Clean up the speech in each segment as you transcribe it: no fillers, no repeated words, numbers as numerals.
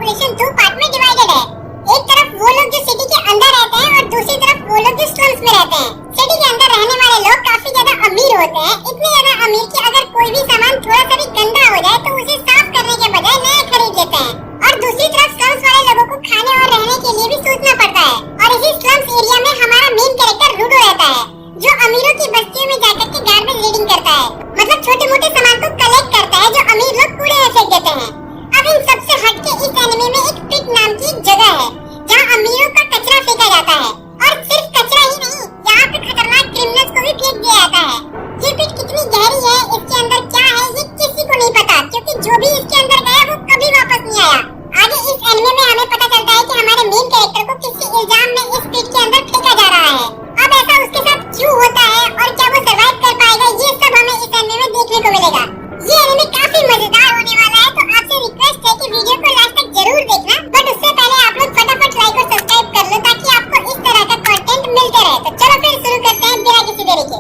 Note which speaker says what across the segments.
Speaker 1: Population दो part में divided है। एक तरफ वो लोग जो सिटी के अंदर रहते हैं और दूसरी तरफ वो लोग जो स्लम्स में रहते हैं। सिटी के अंदर रहने वाले लोग काफी ज्यादा अमीर होते हैं, इतने ज्यादा अमीर कि अगर कोई भी सामान थोड़ा सा भी गंदा हो जाए तो उसे साफ करने के बजाय नया खरीद लेते हैं। और दूसरी तरफ स्लम्स वाले लोगों को खाने और रहने के लिए भी सोचना पड़ता है। और इसी स्लम्स एरिया में हमारा मेन कैरेक्टर रूडो रहता है, जो अमीरों की बस्तियों में जाकर के गार्बेज रीडिंग करता है, मतलब छोटे मोटे सामान को कलेक्ट करता है जो अमीर लोग कूड़े में फेंक देते हैं। अब इन सबसे हटके इस एनिमे में एक पिट नाम की एक जगह है जहाँ अमीरों का कचरा फेंका जाता है। और सिर्फ कचरा ही नहीं, यहाँ पे खतरनाक क्रिमिनल्स को भी फेंक दिया जाता है। ये पिट कितनी गहरी है, इसके अंदर क्या है, ये किसी को नहीं पता, क्योंकि जो भी इसके अंदर गया वो कभी वापस नहीं आया। आगे इस एनिमे में हमें पता चलता है कि हमारे मेन कैरेक्टर को किसी इल्जाम में इस पिट के अंदर फेंका जा रहा है। अब ऐसा उसके साथ क्यों होता है और क्या वो सर्वाइव कर पाएगा, ये सब हमें इस एनिमे में देखने को मिलेगा। ये एनिमे काफी मजेदार होने वाला है, तो आपसे रिक्वेस्ट है कि वीडियो को लास्ट तक जरूर देखना। बट उससे पहले आप लोग फटाफट लाइक और सब्सक्राइब कर लो ताकि आपको इस तरह का कंटेंट मिलते रहे। तो चलो फिर शुरू करते हैं बिना किसी देरी के।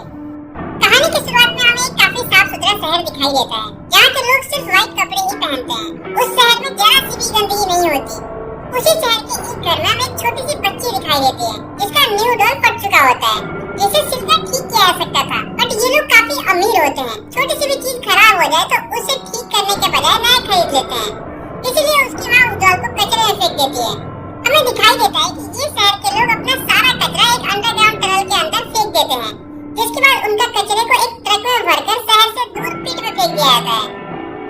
Speaker 1: कहानी की शुरुआत में हमें एक काफी साफ सुथरा शहर दिखाई देता है। यहाँ के लोग सिर्फ व्हाइट कपड़े ही पहनते हैं। उस शहर में जरा सी भी गंदगी नहीं होती। उसी शहर के एक घर में हमें एक छोटी सी बच्ची दिखाई देती है जिसका न्यू डॉल फट चुका होता है, जिसे सिर्फ ठीक किया जा सकता था। बट ये लोग काफी अमीर होते हैं, छोटी सी भी चीज खराब हो जाए तो उसे ठीक करने के बजाय नया खरीद लेते हैं। इसलिए उसकी माँ उस डॉल को कचरे में फेंक देती है। हमें दिखाई देता है कि ये शहर के लोग अपना सारा कचरा एक अंडरग्राउंड टनल के अंदर फेंक देते हैं, जिसके बाद उनका कचरे को एक ट्रक में भरकर शहर से दूर पीठ में फेंक दिया जाता है।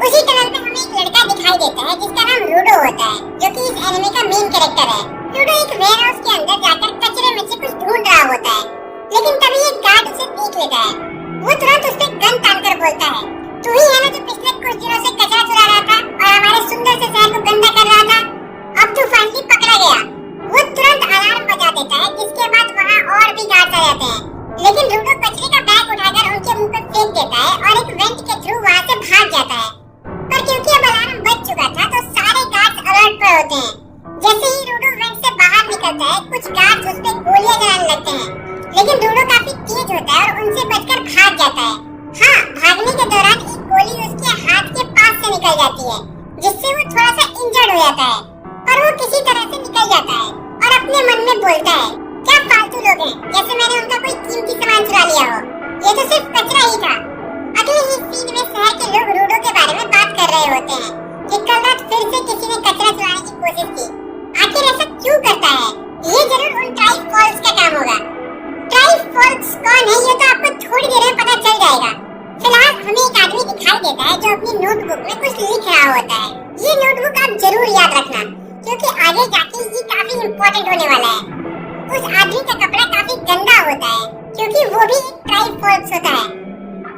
Speaker 1: उसी टनल में हमें एक लड़का दिखाई देता है जिसका नाम रूडो होता है, जो कि इस एनिमे का मेन कैरेक्टर है। रूडो एक वेयरहाउस के अंदर जाकर कचरे में से कुछ ढूंढ रहा होता है, लेकिन तभी एक गार्ड उसे देख लेता है। वो तुरंत उससे गन तानकर बोलता है, तू ही है ना जो पिछले कुछ दिनों से कचरा चुरा रहा था और हमारे सुंदर से शहर को गंदा कर रहा था? अब तू फाइनली पकड़ा गया। वो तुरंत अलार्म बजा देता है, जिसके बाद वहाँ और भी गार्ड आ जाते हैं। लेकिन रूडो कचरे का बैग उठाकर उनके मुंह पर फेंक देता है और एक वेंट के थ्रू वहाँ से भाग जाता है। पर क्योंकि अब अलार्म बज चुका था तो सारे गार्ड्स अलर्ट पर होते हैं। जैसे ही रूडो वेंट से बाहर निकलता है, कुछ गार्ड्स उस पर गोलियां चलाने लगते हैं, लेकिन रूडो काफी तेज होता है और उनसे बचकर भाग जाता है। हाँ, भागने के दौरान एक गोली उसके हाथ के पास से निकल जाती है, जिससे वो थोड़ा सा इंजर्ड हो जाता है। पर वो किसी तरह से निकल जाता है और अपने मन में बोलता है, क्या फालतू लोग हैं, जैसे मैंने उनका कोई कीमती सामान चुरा लिया हो। ये तो सिर्फ कचरा ही था। अगले ही सीन में शहर के लोग रूडो के बारे में बात कर रहे होते हैं कि कल रात फिर से किसी ने कचरा चुराने की कोशिश की। आखिर ऐसा क्यों करता है? ये जरूर उन ट्राइब फॉल्स का काम होगा। ट्राइब फॉल्स कौन है ये तो आपको थोड़ी देर में पता चल जाएगा। फिलहाल हमें एक आदमी दिखाई देता है जो अपनी नोटबुक में कुछ लिख रहा होता है। ये नोटबुक आप जरूर याद रखना, क्योंकि आगे जाके ये काफी इम्पोर्टेंट होने वाला है। उस आदमी का कपड़ा काफी गंदा होता है, क्योंकि वो भी एक ट्राइब फॉल्स होता है।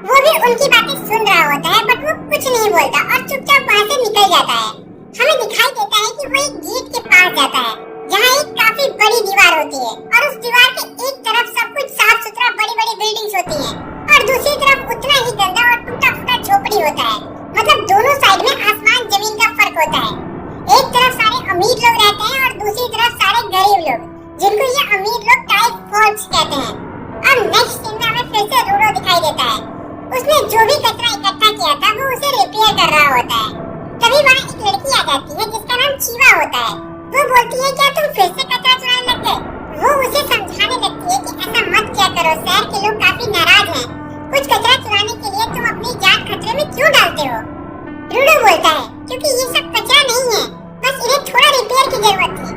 Speaker 1: वो भी उनकी बातें सुन रहा होता है, बट वो कुछ नहीं बोलता और चुपचाप वहाँ से निकल जाता है। हमें दिखाई देता है कि वो एक गेट के पास जाता है, जहाँ एक काफी बड़ी दीवार होती है और उस दीवार के एक तरफ सब कुछ साफ सुथरा बड़ी बड़ी बिल्डिंग्स होती हैं और दूसरी तरफ उतना ही गंदा और टूटा फूटा झोपड़ी होता है। मतलब दोनों साइड में आसमान जमीन का फर्क होता है। एक तरफ सारे अमीर लोग रहते हैं और दूसरी तरफ सारे गरीब लोग, जिनको ये अमीर लोग ट्राइब फॉल्स कहते हैं। अब नेक्स्ट सीन में हमें फिर से रूडो दिखाई देता है। उसने जो भी कचरा इकट्ठा किया था वो उसे रिपेयर कर रहा होता है। तभी वहाँ एक लड़की आ जाती है जिसका नाम चीवा होता है। वो बोलती है, क्या तुम फिर से कचरा चुराने लग गए? वो उसे समझाने लगती है कि ऐसा मत किया करो, शहर के लोग काफी नाराज हैं। कुछ कचरा चुराने के लिए तुम अपनी जान खतरे में क्यों डालते हो? रूडो बोलता है, क्योंकि ये सब कचरा नहीं है, बस इन्हें थोड़ा रिपेयर की जरूरत थी।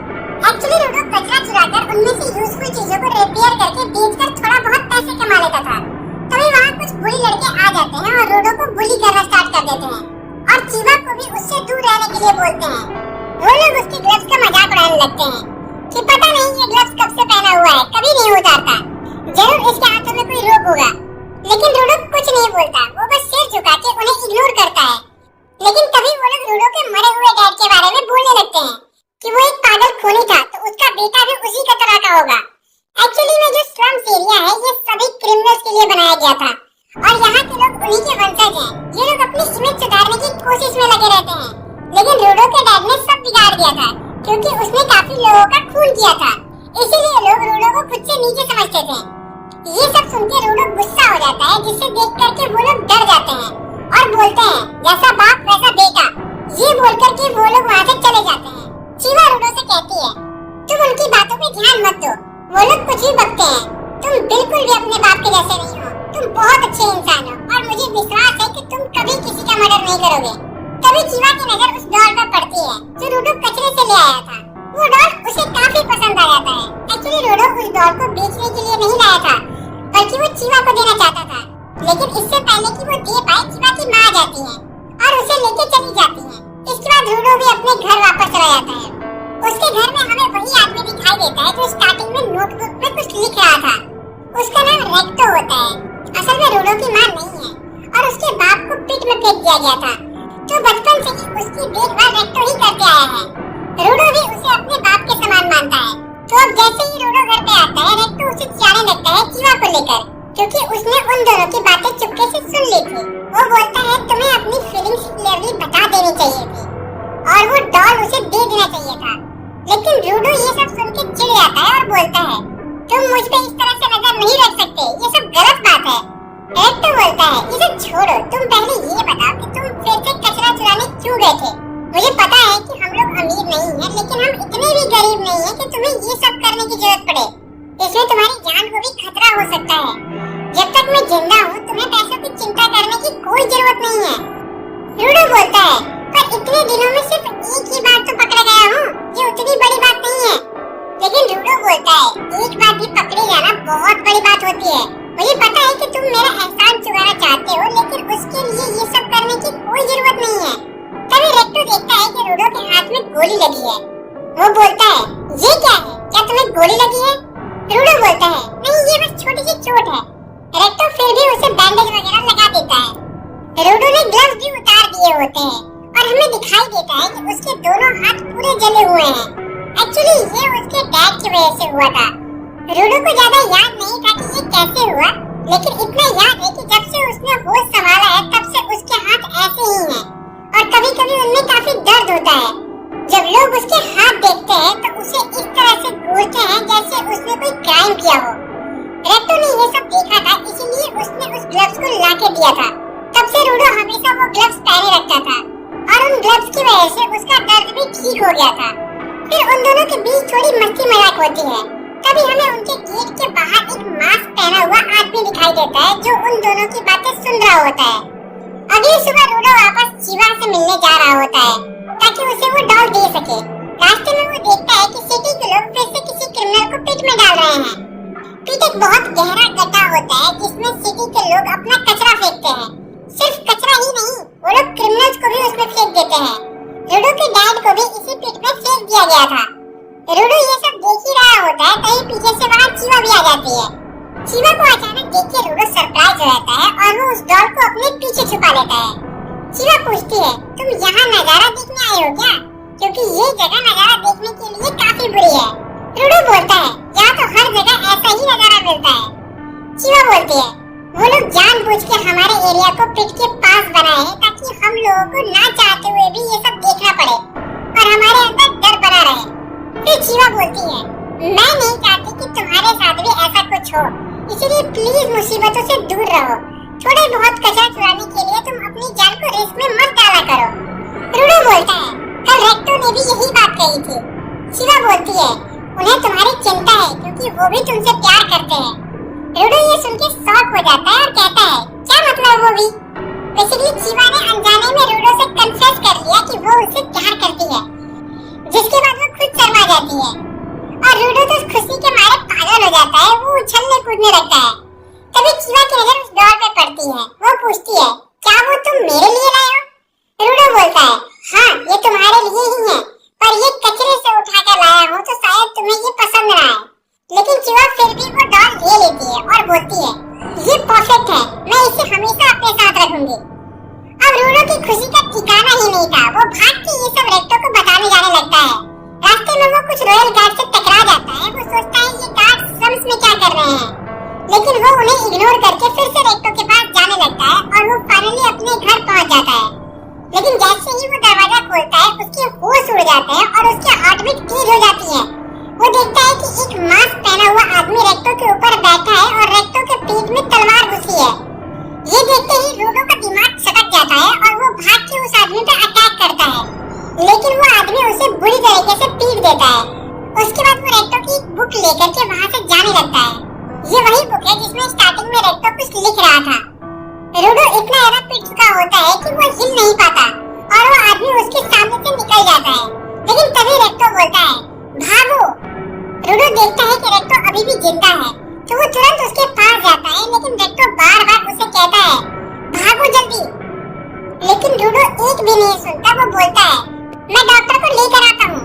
Speaker 1: एक्चुअली रूडो कचरा चुराकर उनमें से यूजफुल चीजों को रिपेयर करके बेचकर थोड़ा बहुत पैसे कमा लेता था। तभी वहाँ कुछ बुरी लड़के आ जाते हैं और रूडो को बुली करना स्टार्ट कर देते हैं और चीवा को भी उससे दूर रहने के लिए बोलते हैं। वो लोग उसके ग्लव्स का मजाक उड़ाने लगते हैं कि पता नहीं ये ग्लव्स कब से पहना हुआ है, कभी नहीं उतारता, जरूर इसके हाथों में कोई रोग होगा। लेकिन रूडो कुछ नहीं बोलता, वो बस सिर झुका के उन्हें इग्नोर करता है। लेकिन तभी वो लोग रूडो के मरे हुए डैड के बारे में बोलने लगते हैं कि वो एक पागल खूनी था, तो उसका बेटा भी उसी का तरह का होगा। एक्चुअली में जो स्लम्स एरिया है ये सभी क्रिमिनल्स के लिए बनाया गया था और यहाँ के लोग उन्हीं के वंशज हैं। ये लोग अपनी इमेज सुधारने की कोशिश में लगे रहते हैं, लेकिन रूडो के डैड ने सब बिगाड़ दिया था, क्योंकि उसने काफी लोगों का खून किया था। इसीलिए लोग रूडो को खुद से नीचे समझते थे। ये सब सुनकर रूडो गुस्सा हो जाता है, जिसे देख करके वो लोग डर जाते हैं और बोलते हैं जैसा बाप वैसा बेटा। ये बोल करके वो लोग वहाँ से चले जाते हैं। नहीं करोगे। तभी चीवा की नजर उस डॉल पर पड़ती है जो रूडो कचरे से ले आया था। वो डॉल उसे काफी पसंद आ जाता है। एक्चुअली रूडो उस डॉल को बेचने के लिए नहीं लाया था, बल्कि वो चीवा को देना चाहता था। लेकिन इससे पहले कि वो दे पाए, चीवा की माँ आ जाती है और उसे लेके चली जाती है। इसके बाद रूडो भी अपने घर वापस चला जाता है। उसके घर में हमें वही आदमी दिखाई देता है जो स्टार्टिंग में नोटबुक में कुछ लिख रहा था। उसका नाम रेक्टो होता है। असल में रूडो की माँ नहीं है और उसके बाप को पिट में फेंक दिया गया था, तो बचपन से ही उसकी देखभाल रेक्टो ही करते आया है। रूडो भी उसे अपने बाप के समान मानता है। तो अब जैसे ही रूडो घर पे आता है, रेक्टो उसे चिढ़ाने लगता है चीवा को लेकर, क्योंकि उसने उन दोनों की बातें चुपके से सुन ली थी। वो बोलता है तुम्हें अपनी फीलिंग्स क्लियरली बता देनी चाहिए थी और वो डॉल उसे दे देना चाहिए था। लेकिन रूडो ये सब सुन के चिढ़ जाता है और बोलता है तुम मुझ पे इस तरह से नजर नहीं रख सकते, ये सब गलत बात है। रेक्टो बोलता है इसे छोड़ो, तुम पहले ये बताओ कि तुम फिर से कचरा चुराने क्यों गए थे। मुझे पता है कि हम लोग अमीर नहीं हैं, लेकिन हम इतने भी गरीब नहीं हैं कि तुम्हें ये सब करने की जरूरत पड़े। इसमें तुम्हारी जान को भी खतरा हो सकता है। जब तक मैं जिंदा हूँ तुम्हें पैसों की चिंता करने की कोई जरूरत नहीं है। रूडो बोलता है पर इतने दिनों में सिर्फ एक ही बार तो पकड़ा गया हूँ, ये उतनी बड़ी बात नहीं है। लेकिन रूडो बोलता है एक बार भी पकड़े जाना बहुत बड़ी बात होती है। मुझे पता है कि तुम मेरा एहसान चुकाना चाहते हो, लेकिन उसके लिए ये सब करने की कोई जरूरत नहीं है। तभी रेक्टो देखता है कि रूडो के हाथ में गोली लगी है। वो बोलता है ये क्या है, क्या तुम्हें गोली लगी है? रूडो बोलता है नहीं, ये बस छोटी सी चोट है। रेक्टो फिर भी उसे बैंडेज वगैरह लगा देता है। रूडो ने ग्लव्स भी उतार दिए होते हैं और हमें दिखाई देता है कि उसके दोनों हाथ पूरे जले हुए हैं। एक्चुअली ये उसके डैड की वजह से हुआ था। रूडो को ज्यादा याद नहीं था कि ये कैसे हुआ, लेकिन इतना याद है कि जब से उसने होश संभाला है तब से उसके हाथ ऐसे ही हैं और कभी-कभी उनमें काफी दर्द होता है। जब लोग उसके हाथ देखते हैं तो उसे इस तरह से घूरते हैं जैसे उसने कोई क्राइम किया हो। रेक्टो ने ये सब देखा था, इसीलिए उसने उस ग्लव्स को ला के दिया था। तब से रूडो हमेशा वो ग्लव्स पहने रखता था और उन ग्लव्स की वजह से उसका दर्द भी ठीक हो गया था। फिर उन दोनों के बीच थोड़ी मस्ती मजाक होती है। तभी हमें उनके गेट के बाहर एक मास्क पहना हुआ आदमी दिखाई देता है जो उन दोनों की बातें सुन रहा होता है। अगली सुबह रूडो वापस चीवा से मिलने जा रहा होता है ताकि उसे वो डॉल दे सके। रास्ते में वो देखता है कि सिटी के लोग फिर से किसी क्रिमिनल को पिट में डाल रहे हैं। पिट एक बहुत गहरा गड्ढा होता है जिसमें सिटी के लोग अपना कचरा फेंकते हैं। सिर्फ कचरा ही नहीं, वो लोग क्रिमिनल्स को भी उसमें फेंक देते हैं। रूडो के डैड को भी इसी पिट में फेंक दिया गया था। रूडो ये सब देख ही रहा होता है, तभी पीछे से वहाँ चीवा भी आ जाती है। चीवा को अचानक देख के रूडो सरप्राइज हो जाता है और वो उस डॉल को अपने पीछे छुपा लेता है। चीवा पूछती है तुम यहाँ नजारा देखने आए हो क्या, क्योंकि ये जगह नजारा देखने के लिए काफी बुरी है। रूडो बोलता है यहाँ तो हर जगह ऐसा ही नजारा मिलता है। चीवा बोलती है वो लोग जानबूझ के हमारे एरिया को पिट के पास बनाए हैं ताकि हम लोगों को ना चाहते हुए भी ये सब देखना पड़े और हमारे अंदर डर बना रहे। फिर चीवा बोलती है मैं नहीं चाहती कि तुम्हारे साथ भी ऐसा कुछ हो, इसीलिए प्लीज मुसीबतों से दूर रहो। थोड़े बहुत कचरा चुराने के लिए तुम अपनी जान को रिस्क में मत डाला करो। रूडो बोलता है कल रेक्टो ने भी यही बात कही थी। चीवा बोलती है उन्हें तुम्हारी चिंता है क्योंकि वो भी तुमसे प्यार करते हैं। रूडो ये सुन के शॉक हो जाता है और कहता है क्या मतलब वो भी? बेसिकली चीवा ने अनजाने में रूडो से कन्फेस कर लिया कि वो उससे प्यार करती है, जिसके बाद वो खुद शर्मा जाती है और रूडो तो खुशी के मारे पागल हो जाता है। वो उछलने कूदने लगता है। तभी चीवा की नजर उस डॉल पे पड़ती है। वो पूछती है क्या वो तुम मेरे लिए लाए हो? रूडो बोलता है हाँ ये तुम्हारे लिए ही है, पर ये कचरे से उठा कर लाया हूँ तो शायद तुम्हें ये पसंद ना आए। लेकिन चीवा फिर भी वो डॉल ले लेती है और बोलती है ये परफेक्ट है, मैं इसे हमेशा अपने साथ रखूंगी। अब रूडो की खुशी का ठिकाना ही नहीं था। वो भाग के ये सब रेक्टो को बताने जाने लगता है। रास्ते में वो कुछ रॉयल गार्ड से टकरा जाता है। वो सोचता है ये गार्ड स्लम्स में क्या कर रहे हैं, लेकिन वो उन्हें इग्नोर करके फिर से रेक्टो के पास जाने लगता है और वो फाइनली अपने घर पहुंच जाता है। लेकिन जैसे ही वो दरवाजा खोलता है उसके होश उड़ जाते हैं और उसकी हार्टबीट तेज हो जाती है। वो देखता है कि एक मास्क पहना हुआ आदमी रेक्टो के ऊपर बैठा है और रेक्टो के पीठ में तलवार घुसी है। ये देखते ही रूडो का दिमाग सटक जाता है और वो भाग के उस आदमी पर अटैक करता है, लेकिन वो आदमी उसे बुरी तरीके से पीट देता है। उसके बाद वो रेक्टो की एक बुक लेकर के वहाँ से जाने लगता है। ये वही बुक है जिसमें स्टार्टिंग में रेक्टो कुछ लिख रहा था। रूडो इतना ज्यादा पिट चुका होता है कि वो हिल नहीं पाता रूडो एक भी नहीं सुनता। वो बोलता है मैं डॉक्टर को लेकर आता हूँ।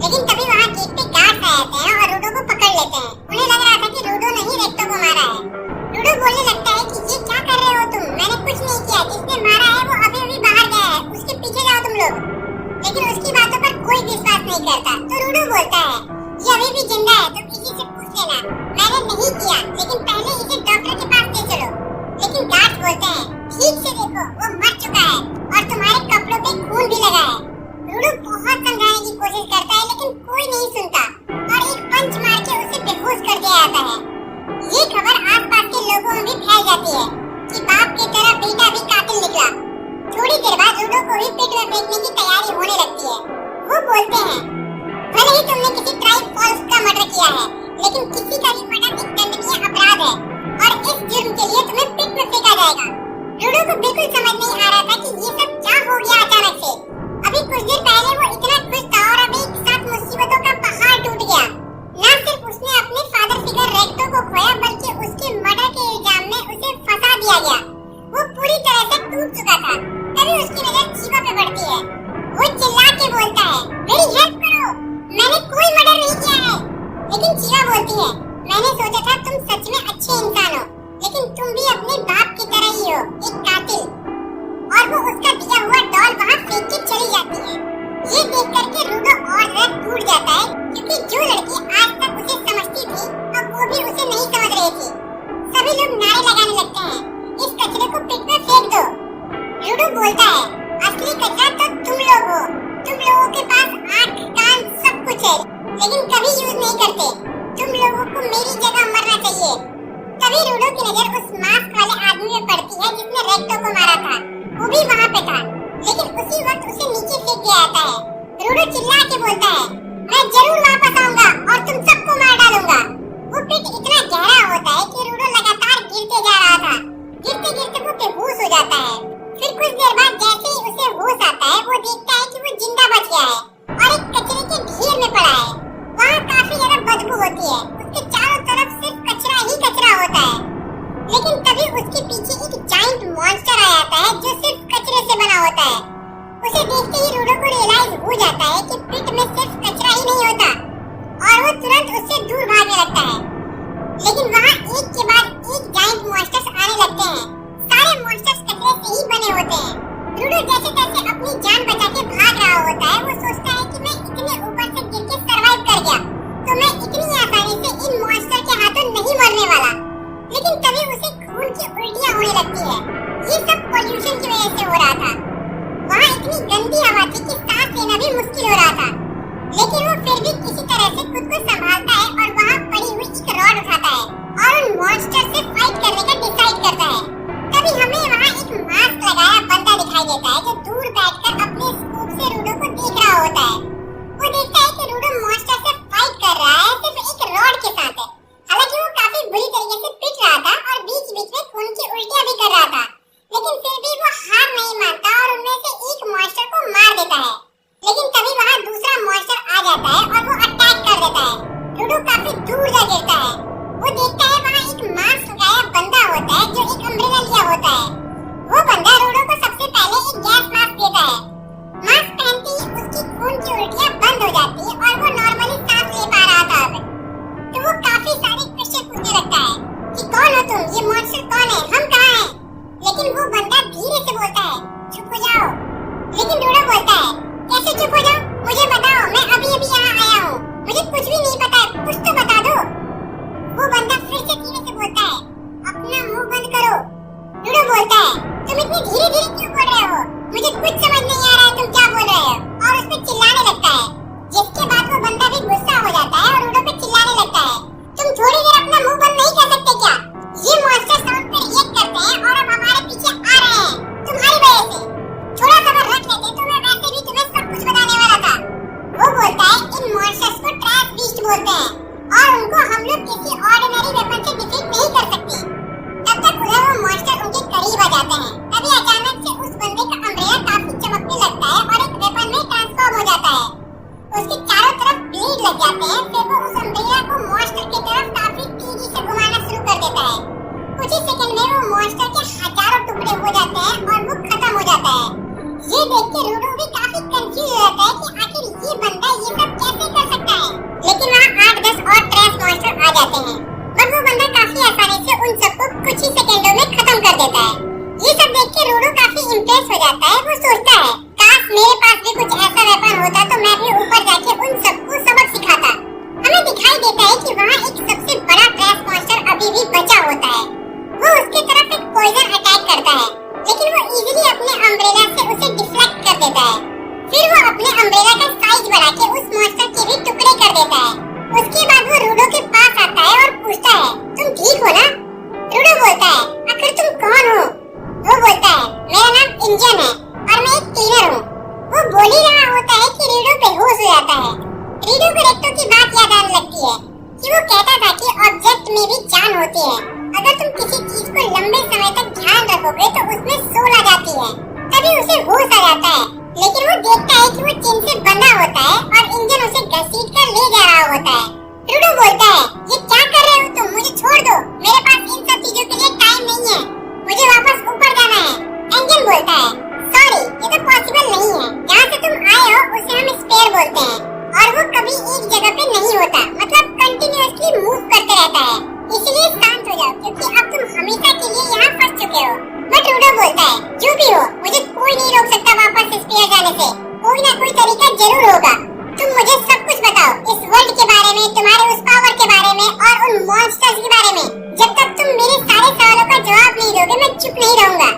Speaker 1: लेकिन तभी वहाँ गेट पे गार्ड आ जाते हैं और रूडो को पकड़ लेते हैं। उन्हें लग रहा था कि रूडो ने ही रेक्टो को मारा है। रूडो बोलने लगता है कि ये क्या कर रहे हो तुम, मैंने कुछ नहीं किया, जिसने मारा है वो अभी अभी बाहर गया है, उसके पीछे जाओ तुम लोग। लेकिन उसकी बातों पर कोई विश्वास नहीं करता। तो रूडो बोलता है ये अभी भी जिंदा है, तुम किसी से पूछ लेना, मैंने नहीं किया, लेकिन पहले इसे डॉक्टर के पास ले चलो। लेकिन गार्ड बोलते हैं ठीक से देखो वो मर चुका है और तुम्हारे कपड़ों पे खून भी लगा है। रूडो बहुत समझाने की कोशिश करता है लेकिन कोई नहीं सुनता और एक पंच मार के उसे बेहोश कर दिया जाता है। ये खबर आसपास के लोगों में भी फैल जाती है कि बाप की तरह बेटा भी कातिल निकला। थोड़ी देर बाद रूडो को भी पिट में फेंकने की तैयारी होने लगती है। वो बोलते हैं भले ही तुमने किसी ट्राइब फॉल्स का मर्डर किया है, लेकिन किसी का भी मर्डर एक दंडनीय अपराध है और इस जुर्म के लिए तुम्हें पिट में फेंका जाएगा। रूडो को बिल्कुल समझ नहीं आ रहा था कि ये सब क्या हो गया अचानक से। अभी कुछ देर पहले वो इतना खुश था और अभी एक साथ मुसीबतों का पहाड़ टूट गया। न सिर्फ उसने अपने फादर फिगर रेक्टो को खोया, बल्कि उसके मर्डर के इल्जाम में उसे फंसा दिया गया। वो पूरी तरह से टूट चुका था। तभी उसकी नजर चीवा पे पड़ती है। वो चिल्ला के बोलता है मेरी हेल्प करो, मैंने कोई मर्डर नहीं किया है। लेकिन चीवा बोलती है मैंने सोचा था तुम सच में अच्छे इंसान हो, लेकिन तुम भी अपने बाप की तरह ही हो, एक कातिल। और वो उसका दिया हुआ डॉल वहाँ फेंक के चली जाती है। ये देख करके रूडो और ज्यादा टूट जाता है, क्योंकि जो लड़की आज तक उसे समझती थी अब वो भी उसे नहीं समझ रही थी। सभी लोग नारे लगाने लगते हैं इस कचरे को पिट में फेंक दो। रूडो बोलता है असली कचरा तो तुम लोग हो, तुम लोगों के पास आँख कान सब कुछ है, लेकिन कभी यूज नहीं करते। तुम लोगों को मेरी जगह मरना चाहिए। तभी रूडो की नजर उस मास्क वाले आदमी पे पड़ती है जिसने रेक्टो को मारा था। वो भी वहाँ पे था, लेकिन उसी वक्त उसे नीचे फेंक दिया जाता है। रूडो चिल्ला के बोलता है मैं जरूर वापस आऊंगा और तुम सबको मार डालूंगा। वो पिट इतना गहरा होता है कि रूडो लगातार गिरते जा रहा था। गिरते गिरते वो बेहोश हो जाता है। फिर कुछ देर बाद जैसे ही उसे होश आता है, वो देखता है कि वो जिंदा बच गया है और एक कचरे के ढेर में पड़ा है। वहाँ काफी ज्यादा बदबू होती है, उसके चारों तरफ सिर्फ कचरा ही कचरा होता है। लेकिन तभी उसके पीछे एक जाइंट मॉन्स्टर आ जाता है जो सिर्फ कचरे से बना होता है। उसे देखते ही रूडो को रियलाइज हो जाता है कि पिट में सिर्फ कचरा ही नहीं होता और वो तुरंत उससे दूर भागने लगता है। लेकिन वहाँ एक के बाद एक जाइंट मॉन्स्टर्स आने लगते हैं। सारे मॉन्स्टर्स कचरे से ही बने होते हैं। रूडो जैसे तैसे अपनी जान बचा के भाग रहा होता है। वो सोचता है कि मैं इतने ऊपर से गिर के सरवाइव कर गया तो मैं इतनी आसानी से इन मॉन्स्टर के हाथों नहीं मरने वाला। लेकिन तभी उसे खून की उल्टियां होने लगती है। ये सब पॉल्यूशन की वजह से हो रहा था। वहाँ इतनी गंदी हवा थी कि सांस लेना भी मुश्किल हो रहा था। लेकिन वो फिर भी किसी तरह से खुद को संभालता है और वहाँ पड़ी हुई एक रॉड उठाता है और उन मॉन्स्टर से फाइट करने का डिसाइड करता है। तभी हमें वहाँ एक मास्क लगाया बंदा दिखाई देता है जो दूर बैठकर अपने स्कोप से रूडो को देख रहा होता है। वो देखता है कि रूडो मॉन्स्टर से फाइट कर रहा है सिर्फ एक रॉड के साथ है। हालांकि वो काफी बुरी तरीके से पिट रहा था और बीच बीच में खून की उल्टियां भी कर रहा था, लेकिन फिर भी वो हार नहीं मानता और उनमें से एक मॉन्स्टर को मार देता है। लेकिन तभी वहाँ दूसरा मॉन्स्टर आ जाता है और वो अटैक कर देता है। रूडो काफी दूर जा गिरता है। वो देखता है वहाँ एक मास्क लगाया बंदा होता है जो एक अम्ब्रेला लिया होता है। वो बंदा रूडो को सबसे पहले एक गैस मास्क देता है। मास्क पहनते ही उसकी खून की उल्टियां बंद हो जाती है और वो नॉर्मली सांस ले पा रहा था। अब तो वो काफी सारे क्वेश्चन पूछने लगता है कि कौन हो तुम, ये मॉन्स्टर कौन है, हम कहाँ हैं? लेकिन वो बंदा धीरे से बोलता है चुप हो जाओ। लेकिन रूडो बोलता है कैसे चुप हो जाओ, मुझे बताओ, मैं अभी अभी यहाँ आया हूँ, मुझे कुछ भी नहीं पता है, कुछ तो बता दो। वो बंदा फिर से धीरे से बोलता है अपना मुंह बंद करो। रूडो बोलता है तुम इतनी धीरे धीरे क्यों बोल रहे हो, मुझे कुछ समझ नहीं आ रहा है तुम क्या बोल रहे हो, और उस पर चिल्लाने लगता है। जिसके बाद वो बंदा भी गुस्सा हो जाता है और रूडो पे चिल्लाने लगता है तुम थोड़ी देर अपना मुंह बंद नहीं कर सकते क्या? ये मॉन्स्टर साउंड पे रिएक्ट करते हैं और अब हमारे पीछे आ रहे हैं तुम्हारी वजह से। थोड़ा सब्र रख लेते तो देता है। फिर वो अपने अम्ब्रेला का साइज बढ़ा के उस मॉन्स्टर के भी टुकड़े कर देता है। उसके बाद वो रूडो के पास आता है और पूछता है, तुम ठीक हो ना? रूडो बोलता है, आखिर तुम कौन हो? वो बोलता है, मेरा नाम इंजन है और मैं एक क्लीनर हूँ। वो बोल ही रहा होता है कि रीडो बेहोश हो जाता है। रीडो को रेक्टो की बात याद आने लगती है कि वो कहता था कि ऑब्जेक्ट में भी जान होती है। अगर तुम किसी चीज को लंबे समय तक ध्यान रखोगे तो उसमें सोल आ जाती है, तभी उसे होश आ जाता है। लेकिन वो देखता है कि वो चेन से बंधा होता है और इंजन उसे घसीट कर ले जा रहा होता है। रूडो बोलता है, ये क्या कर रहे हो तुम? मुझे छोड़ दो, मेरे पास इन सब चीजों के लिए टाइम नहीं है, मुझे वापस ऊपर जाना है। इंजन बोलता है, सॉरी, ये तो पॉसिबल नहीं है। जहाँ से तुम आए हो उसे हम स्पेयर बोलते हैं और वो कभी एक जगह पे नहीं होता, मतलब कंटिन्यूअसली मूव करते रहता है। इसलिए शांत हो जाओ क्योंकि अब तुम हमेशा के लिए यहाँ फंस चुके हो। बट रूडो बोलता है, जो भी हो मुझे कोई नहीं रोक सकता वापस स्पेयर जाने से। कोई ना कोई तरीका जरूर होगा। तुम मुझे सब कुछ बताओ, इस वर्ल्ड के बारे में, तुम्हारे उस पावर के बारे में और उन मॉन्स्टर्स के बारे में। जब तक तुम मेरे सारे सवालों का जवाब नहीं दोगे मैं चुप नहीं रहूंगा।